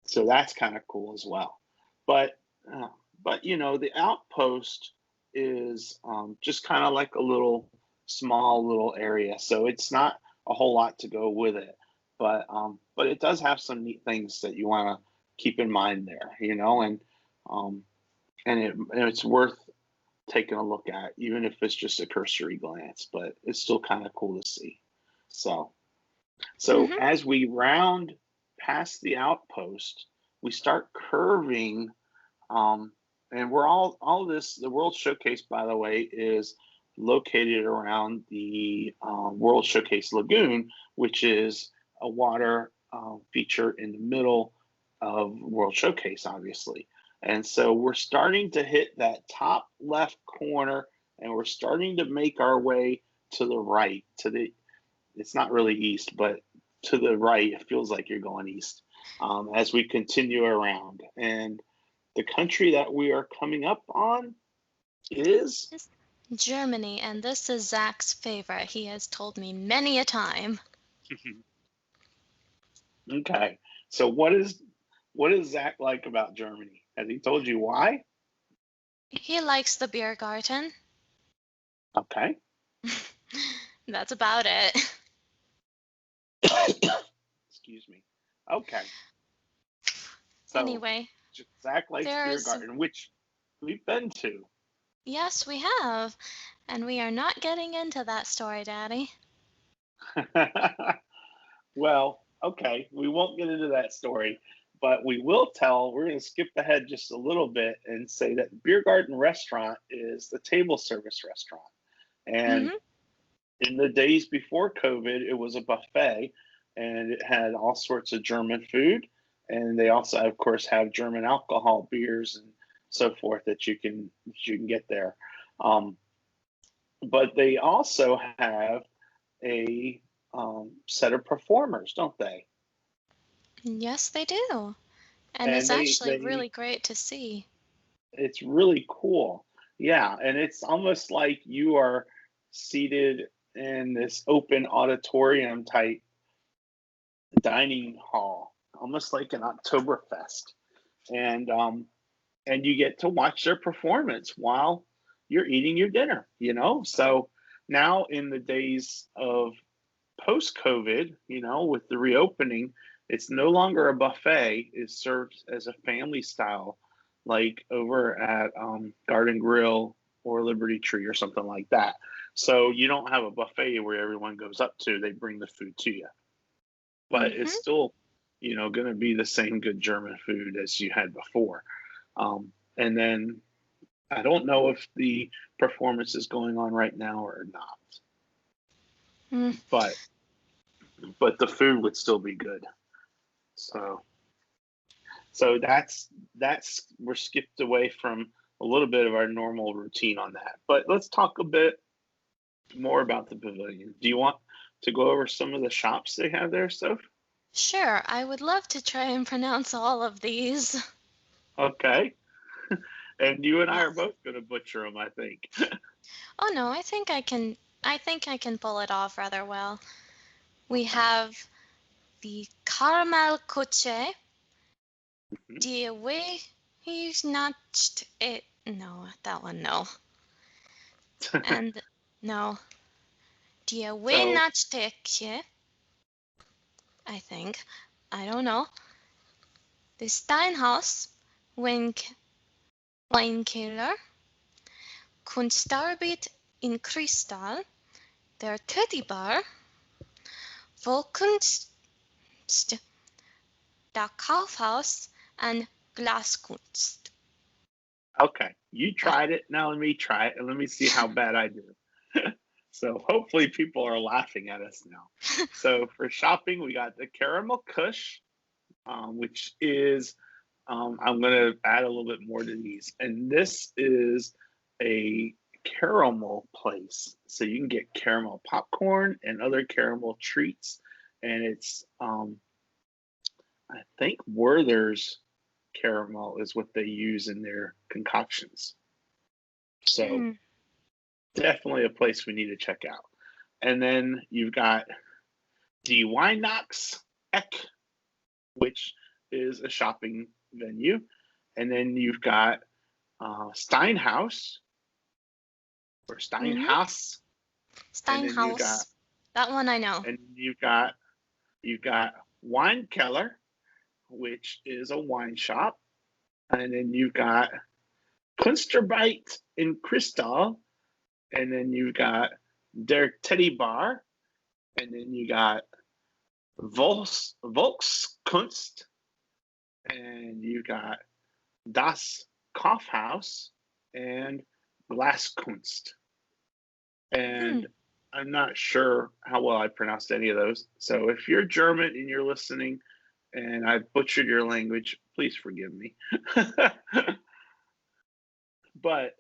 so that's kind of cool as well. But uh, but the outpost is just kind of like a little small little area, so it's not a whole lot to go with it. But it does have some neat things that you want to keep in mind there, um, and it's worth taking a look at, even if it's just a cursory glance. But it's still kind of cool to see. So so Hmm. as we round past the outpost, we start curving, um, and we're all this. The World Showcase, by the way, is located around the World Showcase Lagoon, which is a water feature in the middle of World Showcase, obviously. And so we're starting to hit that top left corner, and we're starting to make our way to the right, it's not really east, but to the right, it feels like you're going east as we continue around. And the country that we are coming up on is It's Germany, and this is Zach's favorite. He has told me many a time. okay. So what is Zach like about Germany? Has he told you why? He likes the beer garden. Okay. That's about it. Excuse me. Okay. So, Anyway, Zach Lakes Beer there's, Garden, which we've been to. yes, we have. And we are not getting into that story, Daddy. Well, okay, we won't get into that story, but we're going to skip ahead just a little bit and say that the Beer Garden restaurant is the table service restaurant. And Mm-hmm. in the days before COVID, it was a buffet and it had all sorts of German food. And they also, of course, have German alcohol beers and so forth that you can get there. Um, but they also have a set of performers, don't they? Yes, they do. And And it's they actually they really great to see. it's really cool. Yeah, and it's almost like you are seated in this open auditorium type dining hall, almost like an Oktoberfest. And and you get to watch their performance while you're eating your dinner, you know? So now in the days of post COVID, with the reopening, it's no longer a buffet. It's served as a family style, like over at Garden Grill or Liberty Tree or something like that. So you don't have a buffet where everyone goes up to, they bring the food to you. But it's Mm-hmm. still, going to be the same good German food as you had before. And then I don't know if the performance is going on right now or not, Mm. but the food would still be good. So that's we're skipped away from a little bit of our normal routine on that. But let's talk a bit more about the pavilion. Do you want to go over some of the shops they have there, Soph? Sure, I would love to try and pronounce all of these. Okay. And you and I are Yes. both going to butcher them, I think. Oh no, I think I can pull it off rather well. We Okay. have the caramel coche, Mhm. die way he's not it. No, that one no. And no, die So, Weihnachtsstecke, I think. I don't know. The Steinhaus, Wink, Weinkeller, Kunstarbeit in Kristall, der Teddybar, Volkunst, der Kaufhaus, and Glaskunst. okay, you Ah, tried it. Now let me try it and let me see how bad I do. So hopefully people are laughing at us now. So for shopping, we got the caramel kush, which is I'm going to add a little bit more to these, and this is a caramel place, so you can get caramel popcorn and other caramel treats, and it's I think Werther's caramel is what they use in their concoctions. So hmm. definitely a place we need to check out. And then you've got Die Weihnachts Eck, which is a shopping venue. And then you've got Steinhaus or Mm-hmm. Steinhaus, and then you got Steinhaus. That one I know. and you've got Weinkeller, which is a wine shop, and then you've got Kunstarbeit in Kristall, and then you've got Der Teddy Bar, and then you got Volkskunst, and you got Das Kaufhaus and Glaskunst. Hmm. And I'm not sure how well I pronounced any of those. So if you're German and you're listening and I butchered your language, please forgive me. But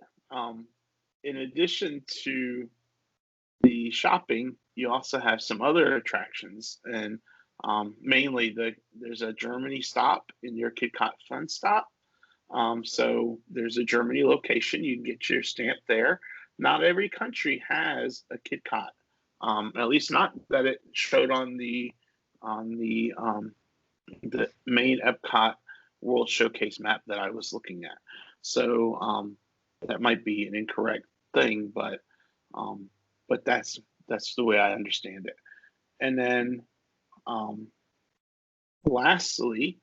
in addition to the shopping, you also have some other attractions, and mainly there's a Germany stop in your KitKat Fun stop. So there's a Germany location. You can get your stamp there. Not every country has a KitKat, at least not that it showed on the main Epcot World Showcase map that I was looking at. So that might be an incorrect thing, um, but That's the way I understand it. And then um, lastly,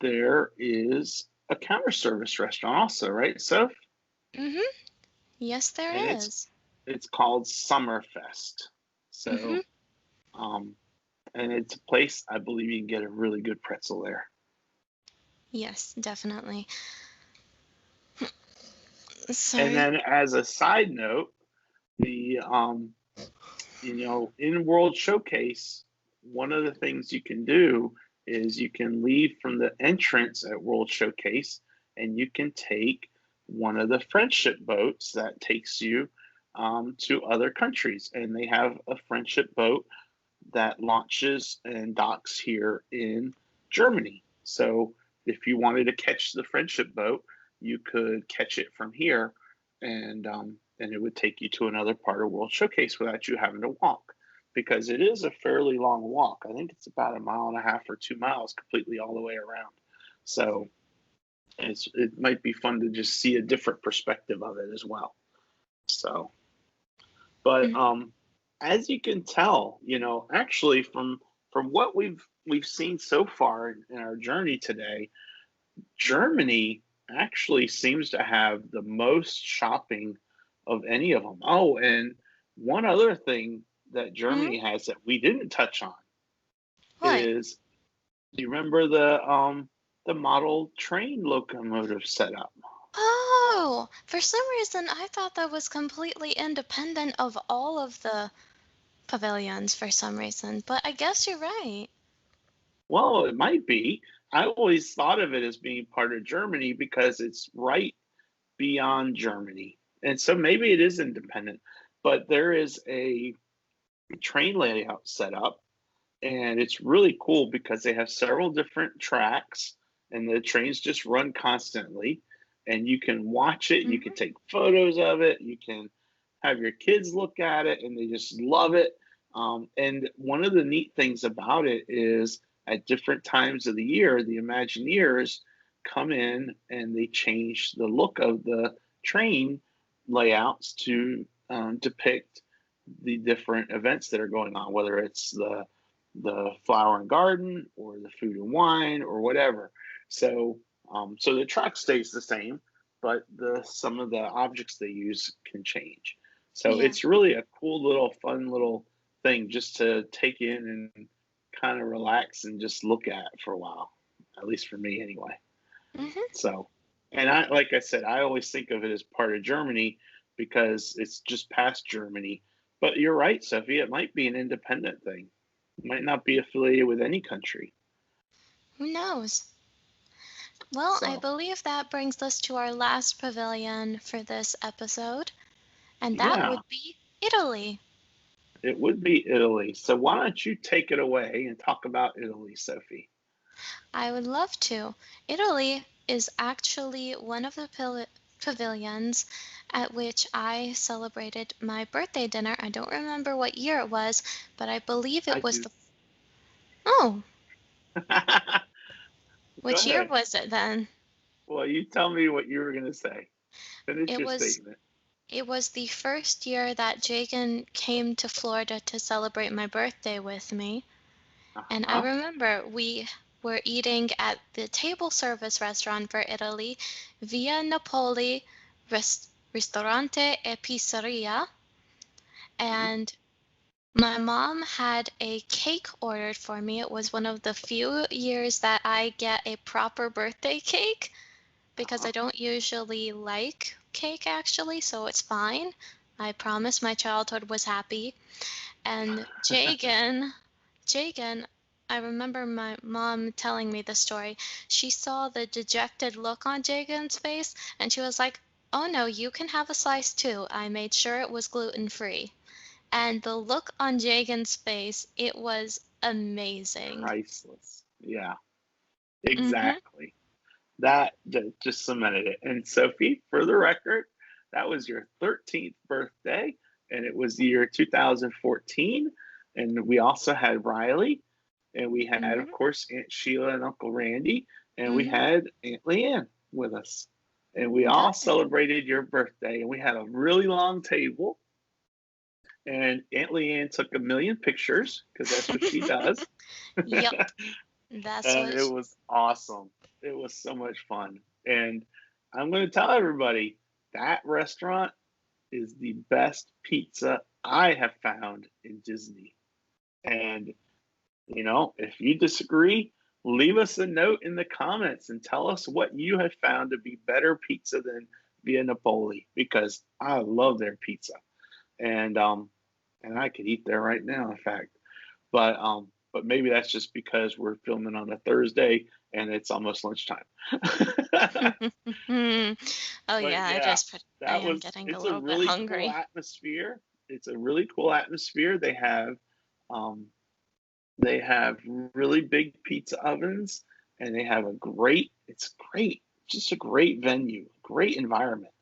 there is a counter service restaurant also, right, Soph? Mhm. Yes, And there is. it's called Summerfest. Mhm. So um, and it's a place I believe you can get a really good pretzel there. Yes, definitely. And Sorry. then as a side note, the in World Showcase, one of the things you can do is you can leave from the entrance at World Showcase and you can take one of the friendship boats that takes you to other countries. And they have a friendship boat that launches and docks here in Germany. So if you wanted to catch the friendship boat, you could catch it from here, and it would take you to another part of World Showcase without you having to walk, because it is a fairly long walk. I think it's about a mile and a half or 2 miles completely all the way around. So it might be fun to just see a different perspective of it as well. So but Mm. as you can tell, actually from what we've seen so far in our journey today, Germany actually seems to have the most shopping of any of them. Oh, and one other thing that Mhm. Germany has that we didn't touch on What? is, do you remember the model train locomotive setup? Oh, for some reason I thought that was completely independent of all of the pavilions for some reason, but I guess you're right. Well, it might be. I always thought of it as being part of Germany because it's right beyond Germany. And so maybe it is independent, but there is a train layout set up, and it's really cool because they have several different tracks and the trains just run constantly, and you can watch it, you can Mhm. take photos of it, you can have your kids look at it and they just love it. And one of the neat things about it is at different times of the year, the Imagineers come in and they change the look of the train layouts to depict the different events that are going on, whether it's the flower and garden or the food and wine or whatever. So so the track stays the same, but the some of the objects they use can change. So Yeah. it's really a cool little fun little thing just to take in and kind of relax and just look at for a while, at least for me anyway. Mhm. So, and I, like I said, I always think of it as part of Germany because it's just past Germany. But you're right, Sophie, it might be an independent thing. It might not be affiliated with any country. Who knows? Well, I So, believe that brings us to our last pavilion for this episode, and that yeah, would be Italy. it would be Italy. So, why don't you take it away and talk about Italy, Sophie? I would love to. Italy is actually one of the pavilions at which I celebrated my birthday dinner. I don't remember what year it was, but I believe I it was do. the. Oh, Go which year ahead. was it then? Well, you tell me what you were going to say. Finish It your was statement. it was the first year that Jagan came to Florida to celebrate my birthday with me. Uh And I huh. remember we were eating at the table service restaurant for Italy, Via Napoli Ristorante e Pizzeria. Hmm. And my mom had a cake ordered for me. It was one of the few years that I get a proper birthday cake Uh because huh. I don't usually like cake actually, so it's fine. I promise my childhood was happy. And Jagan, I remember my mom telling me the story. She saw the dejected look on Jagan's face and she was like, "Oh no, you can have a slice too. I made sure it was gluten free." And the look on Jagan's face, it was amazing. Priceless. Yeah, Mhm. exactly. That just cemented it. And Sophie, for the record, that was your 13th birthday, and it was the year 2014. And we also had Riley, and we had, of Mhm. course, Aunt Sheila and Uncle Randy, and we Mhm. had Aunt Leanne with us. And we all Got it. celebrated your birthday, and we had a really long table, and Aunt Leanne took a million pictures because that's what she does. Yep, that's And what. it was awesome. It was so much fun. And I'm going to tell everybody that restaurant is the best pizza I have found in Disney. And, if you disagree, leave us a note in the comments and tell us what you have found to be better pizza than Via Napoli because I love their pizza. And I could eat there right now, in fact. But maybe that's just because we're filming on a Thursday and it's almost lunchtime. Oh But yeah, yeah, I am getting a it's a little bit really cool hungry. atmosphere. It's a really cool atmosphere. Um they have really big pizza ovens and they have it's great, just a great venue, great environment.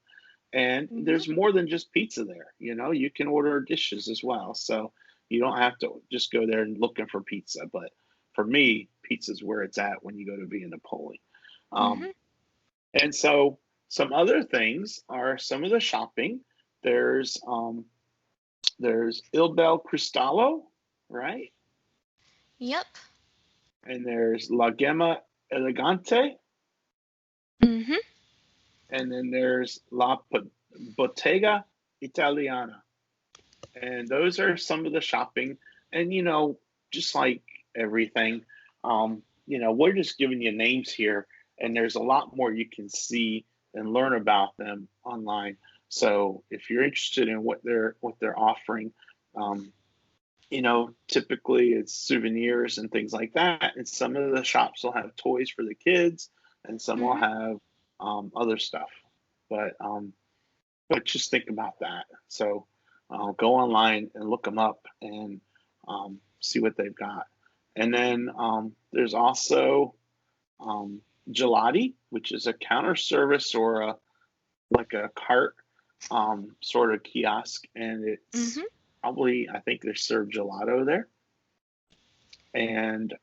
And Hmm. there's more than just pizza there. You can order dishes as well. So you don't have to just go there and looking for pizza. But for me, pizza's where it's at when you go to Via Napoli. Um, Hmm. and so some other things are some of the shopping. There's Il Bel Cristallo, right? Yep. And there's La Gemma Elegante, Hmm. and then there's Bottega Italiana. And those are some of the shopping. And just like everything, we're just giving you names here, and there's a lot more you can see and learn about them online. So if you're interested in what they're offering, um, typically it's souvenirs and things like that. And some of the shops will have toys for the kids, and some will Hmm. have other stuff. But just think about that. So go online and look them up and see what they've got. And then there's also um, Gelati, which is a counter service or like a cart sort of kiosk, and it's Hmm. probably I think they serve gelato there. And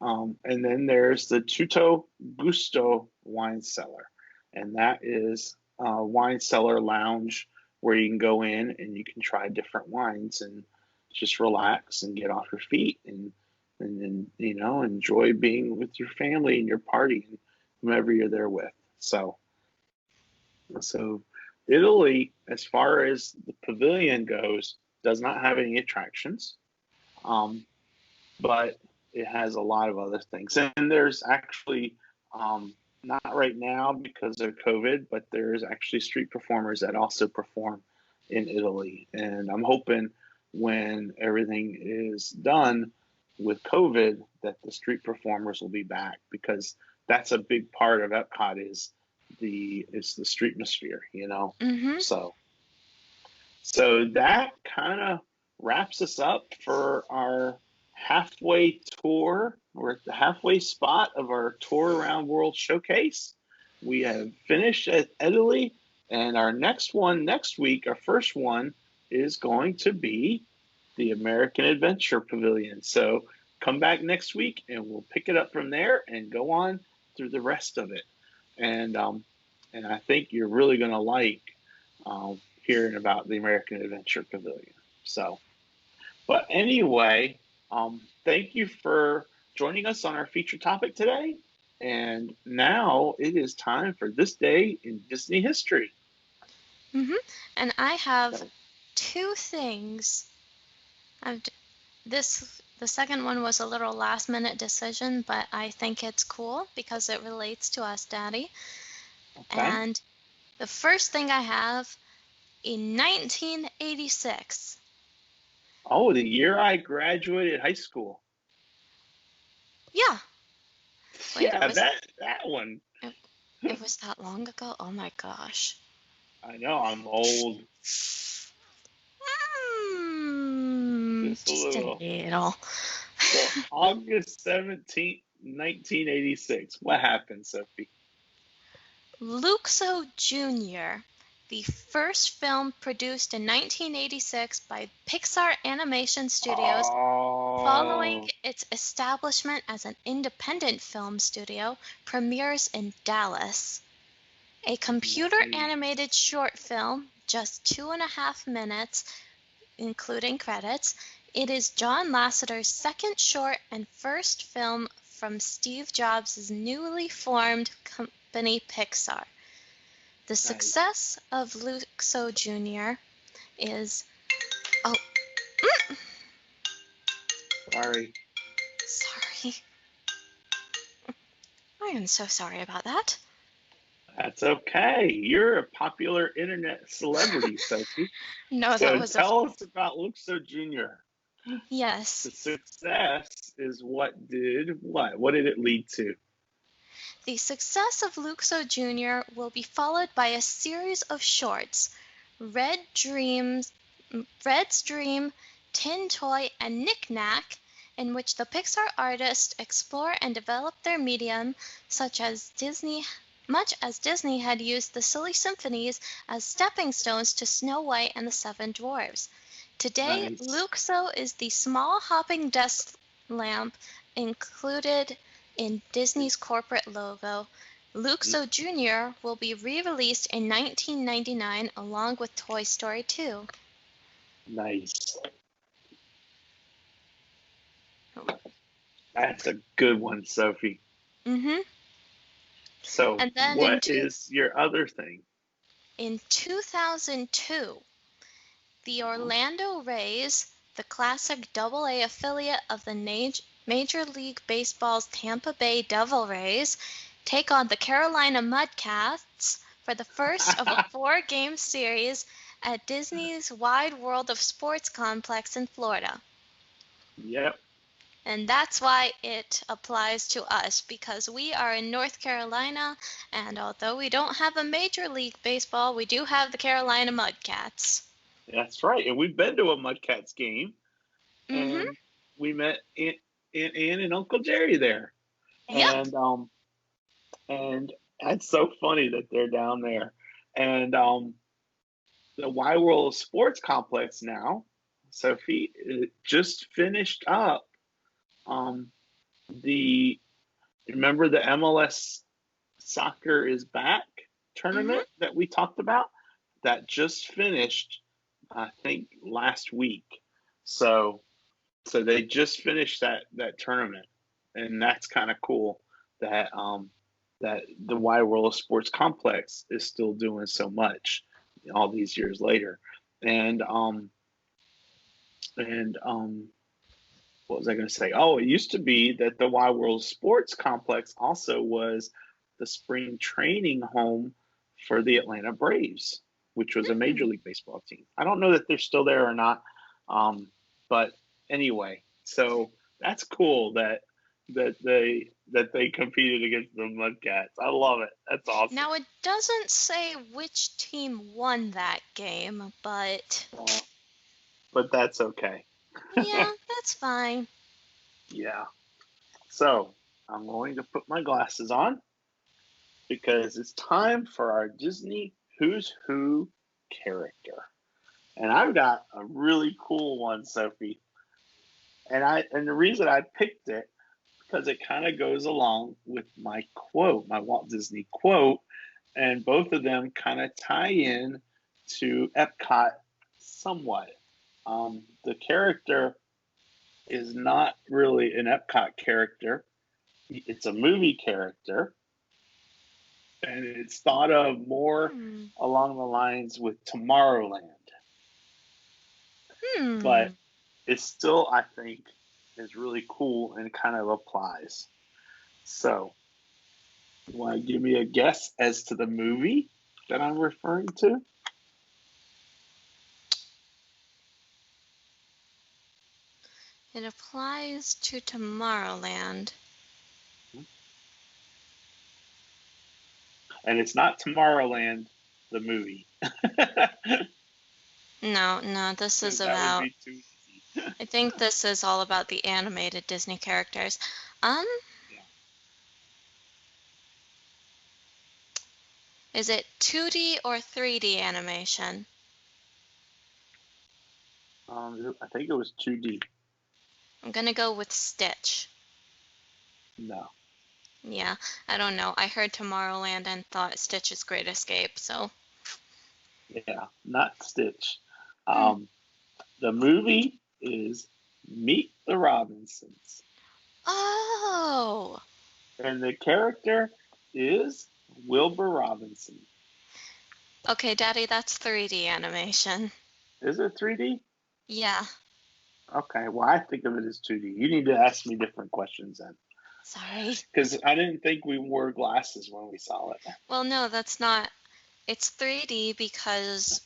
then there's the Tutto Gusto wine cellar, and that is a wine cellar lounge where you can go in and you can try different wines and just relax and get off your feet and then enjoy being with your family and your party and whomever you're there with. So Italy, as far as the pavilion goes, does not have any attractions. Um, but it has a lot of other things. And there's actually, not right now because of COVID, but there's actually street performers that also perform in Italy. And I'm hoping when everything is done with COVID that the street performers will be back because that's a big part of Epcot is the street atmosphere. Hmm. So that kind of wraps us up for our halfway tour. We're at the halfway spot of our tour around world showcase. We have finished at Italy, and our next one next week, our first one, is going to be the American Adventure Pavilion. So come back next week, and we'll pick it up from there and go on through the rest of it. And I think you're really going to like hearing about the American Adventure Pavilion. So, but anyway, thank you for joining us on our feature topic today. And now it is time for this day in Disney history. Hmm. And I have So, two things. I've, the second one was a little last minute decision, but I think it's cool because it relates to us, Daddy. okay. And the first thing I have in 1986. Oh, the year I graduated high school. Yeah. Wait, Yeah, that one. it, it was that long ago? Oh my gosh. I know I'm old, just a Just a little. little. So August 17th, 1986. What happened, Sophie? Luxo Jr., the first film produced in 1986 by Pixar Animation Studios following Oh, its establishment as an independent film studio, premieres in Dallas. A computer nice. animated short film, just 2.5 minutes, including credits. It is John Lasseter's second short and first film from Steve Jobs' newly formed company Pixar. The Nice. success of Luxo Jr. is... Oh, Sorry. sorry. I am so sorry about that. That's okay. You're a popular internet celebrity, Sophie. No, that So was a... tell us about Luxo Jr. Yes. The success is what did what? What did it lead to? The success of Luxo Jr. will be followed by a series of shorts, Red's Dream, Tin Toy, and Knick Knack, in which the Pixar artists explore and develop their medium, much as Disney had used the Silly Symphonies as stepping stones to Snow White and the Seven Dwarfs. Today, Nice. Luxo is the small hopping desk lamp included in Disney's corporate logo. Luxo Jr. will be re-released in 1999 along with Toy Story 2. Nice. That's a good one, Sophie. Mm-hmm. So And then what is your other thing? In 2002, the Orlando Rays, the classic AA affiliate of the Major League Baseball's Tampa Bay Devil Rays, take on the Carolina Mudcats for the first of a 4-game series at Disney's Wide World of Sports complex in Florida. Yep. And that's why it applies to us, because we are in North Carolina, and although we don't have a Major League Baseball, we do have the Carolina Mudcats. That's right. And we've been to a Mudcats game. Mm-hmm. And we met Aunt Ann and Uncle Jerry there. Yep. And that's so funny that they're down there. And the Wide World of Sports complex now, Sophie, it just finished up remember the MLS Soccer is Back tournament that we talked about? That just finished, I think, last week. So they just finished that tournament, and that's kind of cool that that the Wide World of Sports complex is still doing so much all these years later. And what was I going to say? Oh, it used to be that the Wide World Sports Complex also was the spring training home for the Atlanta Braves, which was a Major League Baseball team. I don't know that they're still there or not, but anyway, so that's cool that they competed against the Mudcats. I love it. That's awesome. Now, it doesn't say which team won that game, but that's okay. Yeah, that's fine. Yeah. So I'm going to put my glasses on because it's time for our Disney Who's Who character. And I've got a really cool one, Sophie. And the reason I picked it because it kind of goes along with my quote, my Walt Disney quote, and both of them kind of tie in to Epcot somewhat. The character is not really an Epcot character. It's a movie character. And it's thought of more along the lines with Tomorrowland. But it still, I think, is really cool and kind of applies. So, you want to give me a guess as to the movie that I'm referring to? It applies to Tomorrowland. And it's not Tomorrowland, the movie. No, this is that about... would be too easy. I think this is all about the animated Disney characters. Yeah. Is it 2D or 3D animation? I think it was 2D. I'm gonna go with Stitch. No. Yeah, I don't know. I heard Tomorrowland and thought Stitch's Great Escape, so... Yeah, not Stitch. The movie is Meet the Robinsons. Oh, And the character is Wilbur Robinson. okay, Daddy, that's 3D animation. Is it 3D? Yeah, Okay, well, I think of it as 2D. You need to ask me different questions then. sorry. Because I didn't think we wore glasses when we saw it. Well, no, that's not. It's 3D because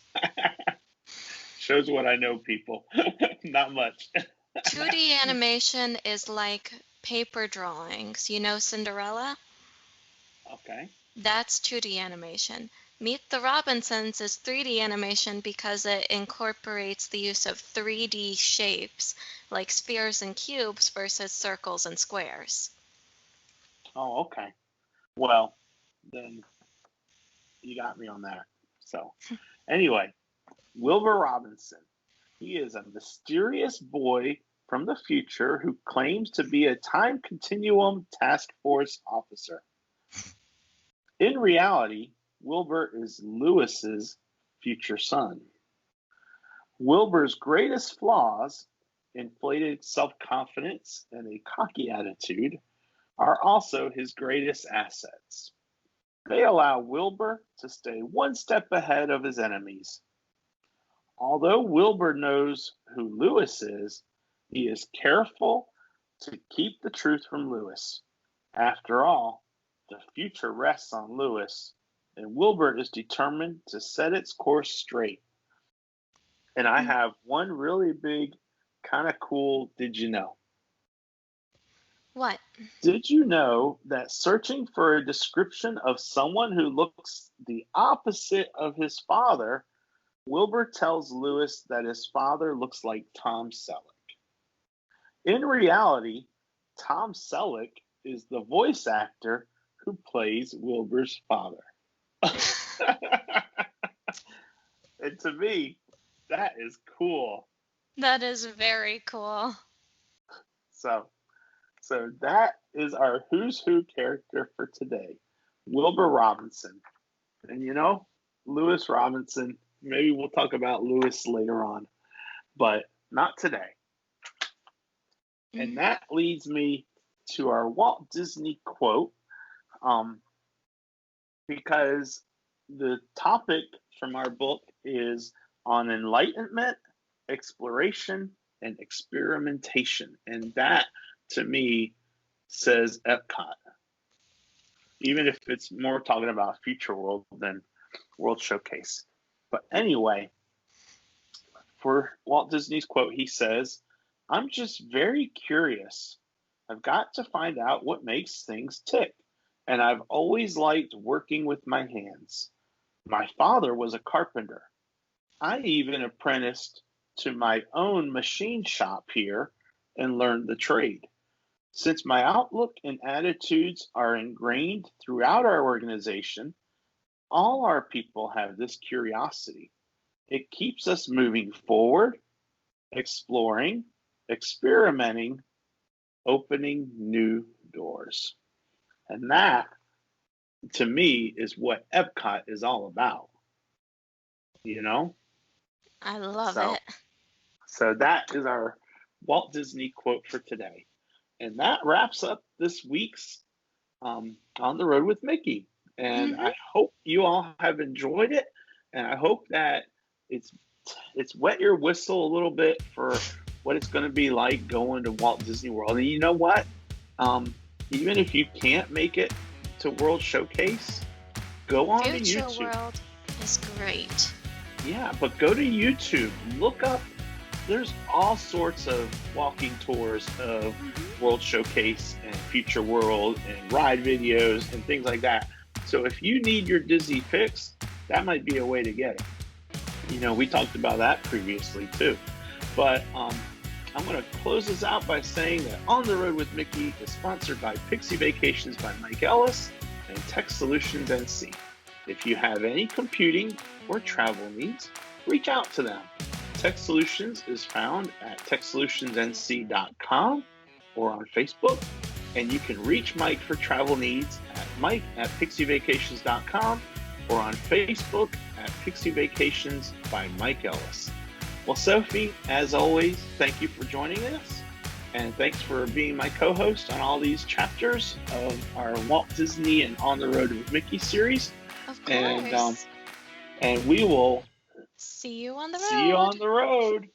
Shows what I know, people. Not much. 2D animation is like paper drawings. You know Cinderella? Okay. That's 2D animation. Meet the Robinsons is 3D animation because it incorporates the use of 3D shapes, like spheres and cubes versus circles and squares. Oh, okay. Well, then you got me on that. So, anyway, Wilbur Robinson. He is a mysterious boy from the future who claims to be a time continuum task force officer. In reality, Wilbur is Lewis's future son. Wilbur's greatest flaws, inflated self-confidence and a cocky attitude, are also his greatest assets. They allow Wilbur to stay one step ahead of his enemies. Although Wilbur knows who Lewis is, he is careful to keep the truth from Lewis. After all, the future rests on Lewis, and Wilbur is determined to set its course straight. And I have one really big, kind of cool did you know? What? Did you know that searching for a description of someone who looks the opposite of his father, Wilbur tells Lewis that his father looks like Tom Selleck? In reality, Tom Selleck is the voice actor who plays Wilbur's father. And to me, that is cool. That is very cool. So that is our Who's Who character for today, Wilbur Robinson. And Lewis Robinson, maybe we'll talk about Lewis later on, but not today. And that leads me to our Walt Disney quote, because the topic from our book is on enlightenment, exploration, and experimentation. And that, to me, says Epcot. Even if it's more talking about Future World than World Showcase. But anyway, for Walt Disney's quote, he says, "I'm just very curious. I've got to find out what makes things tick. And I've always liked working with my hands. My father was a carpenter. I even apprenticed to my own machine shop here and learned the trade. Since my outlook and attitudes are ingrained throughout our organization, all our people have this curiosity. It keeps us moving forward, exploring, experimenting, opening new doors." And that, to me, is what Epcot is all about. I love So- it. So that is our Walt Disney quote for today. And that wraps up this week's On the Road with Mickey. And I hope you all have enjoyed it. And I hope that it's wet your whistle a little bit for what it's going to be like going to Walt Disney World. And you know what? Even if you can't make it to World Showcase, go on to Future YouTube. World is great. Yeah, but go to YouTube. Look up. There's all sorts of walking tours of World Showcase and Future World and ride videos and things like that. So if you need your Disney fix, that might be a way to get it. We talked about that previously too. But I'm going to close this out by saying that On the Road with Mickey is sponsored by Pixie Vacations by Mike Ellis and Tech Solutions NC. If you have any computing or travel needs, reach out to them. Tech Solutions is found at techsolutionsnc.com or on Facebook, and you can reach Mike for travel needs at mike@pixievacations.com or on Facebook at Pixie Vacations by Mike Ellis. Well, Sophie, as always, thank you for joining us. And thanks for being my co-host on all these chapters of our Walt Disney and On the Road with Mickey series. Of And course. and we will See you on the see you road. on the road.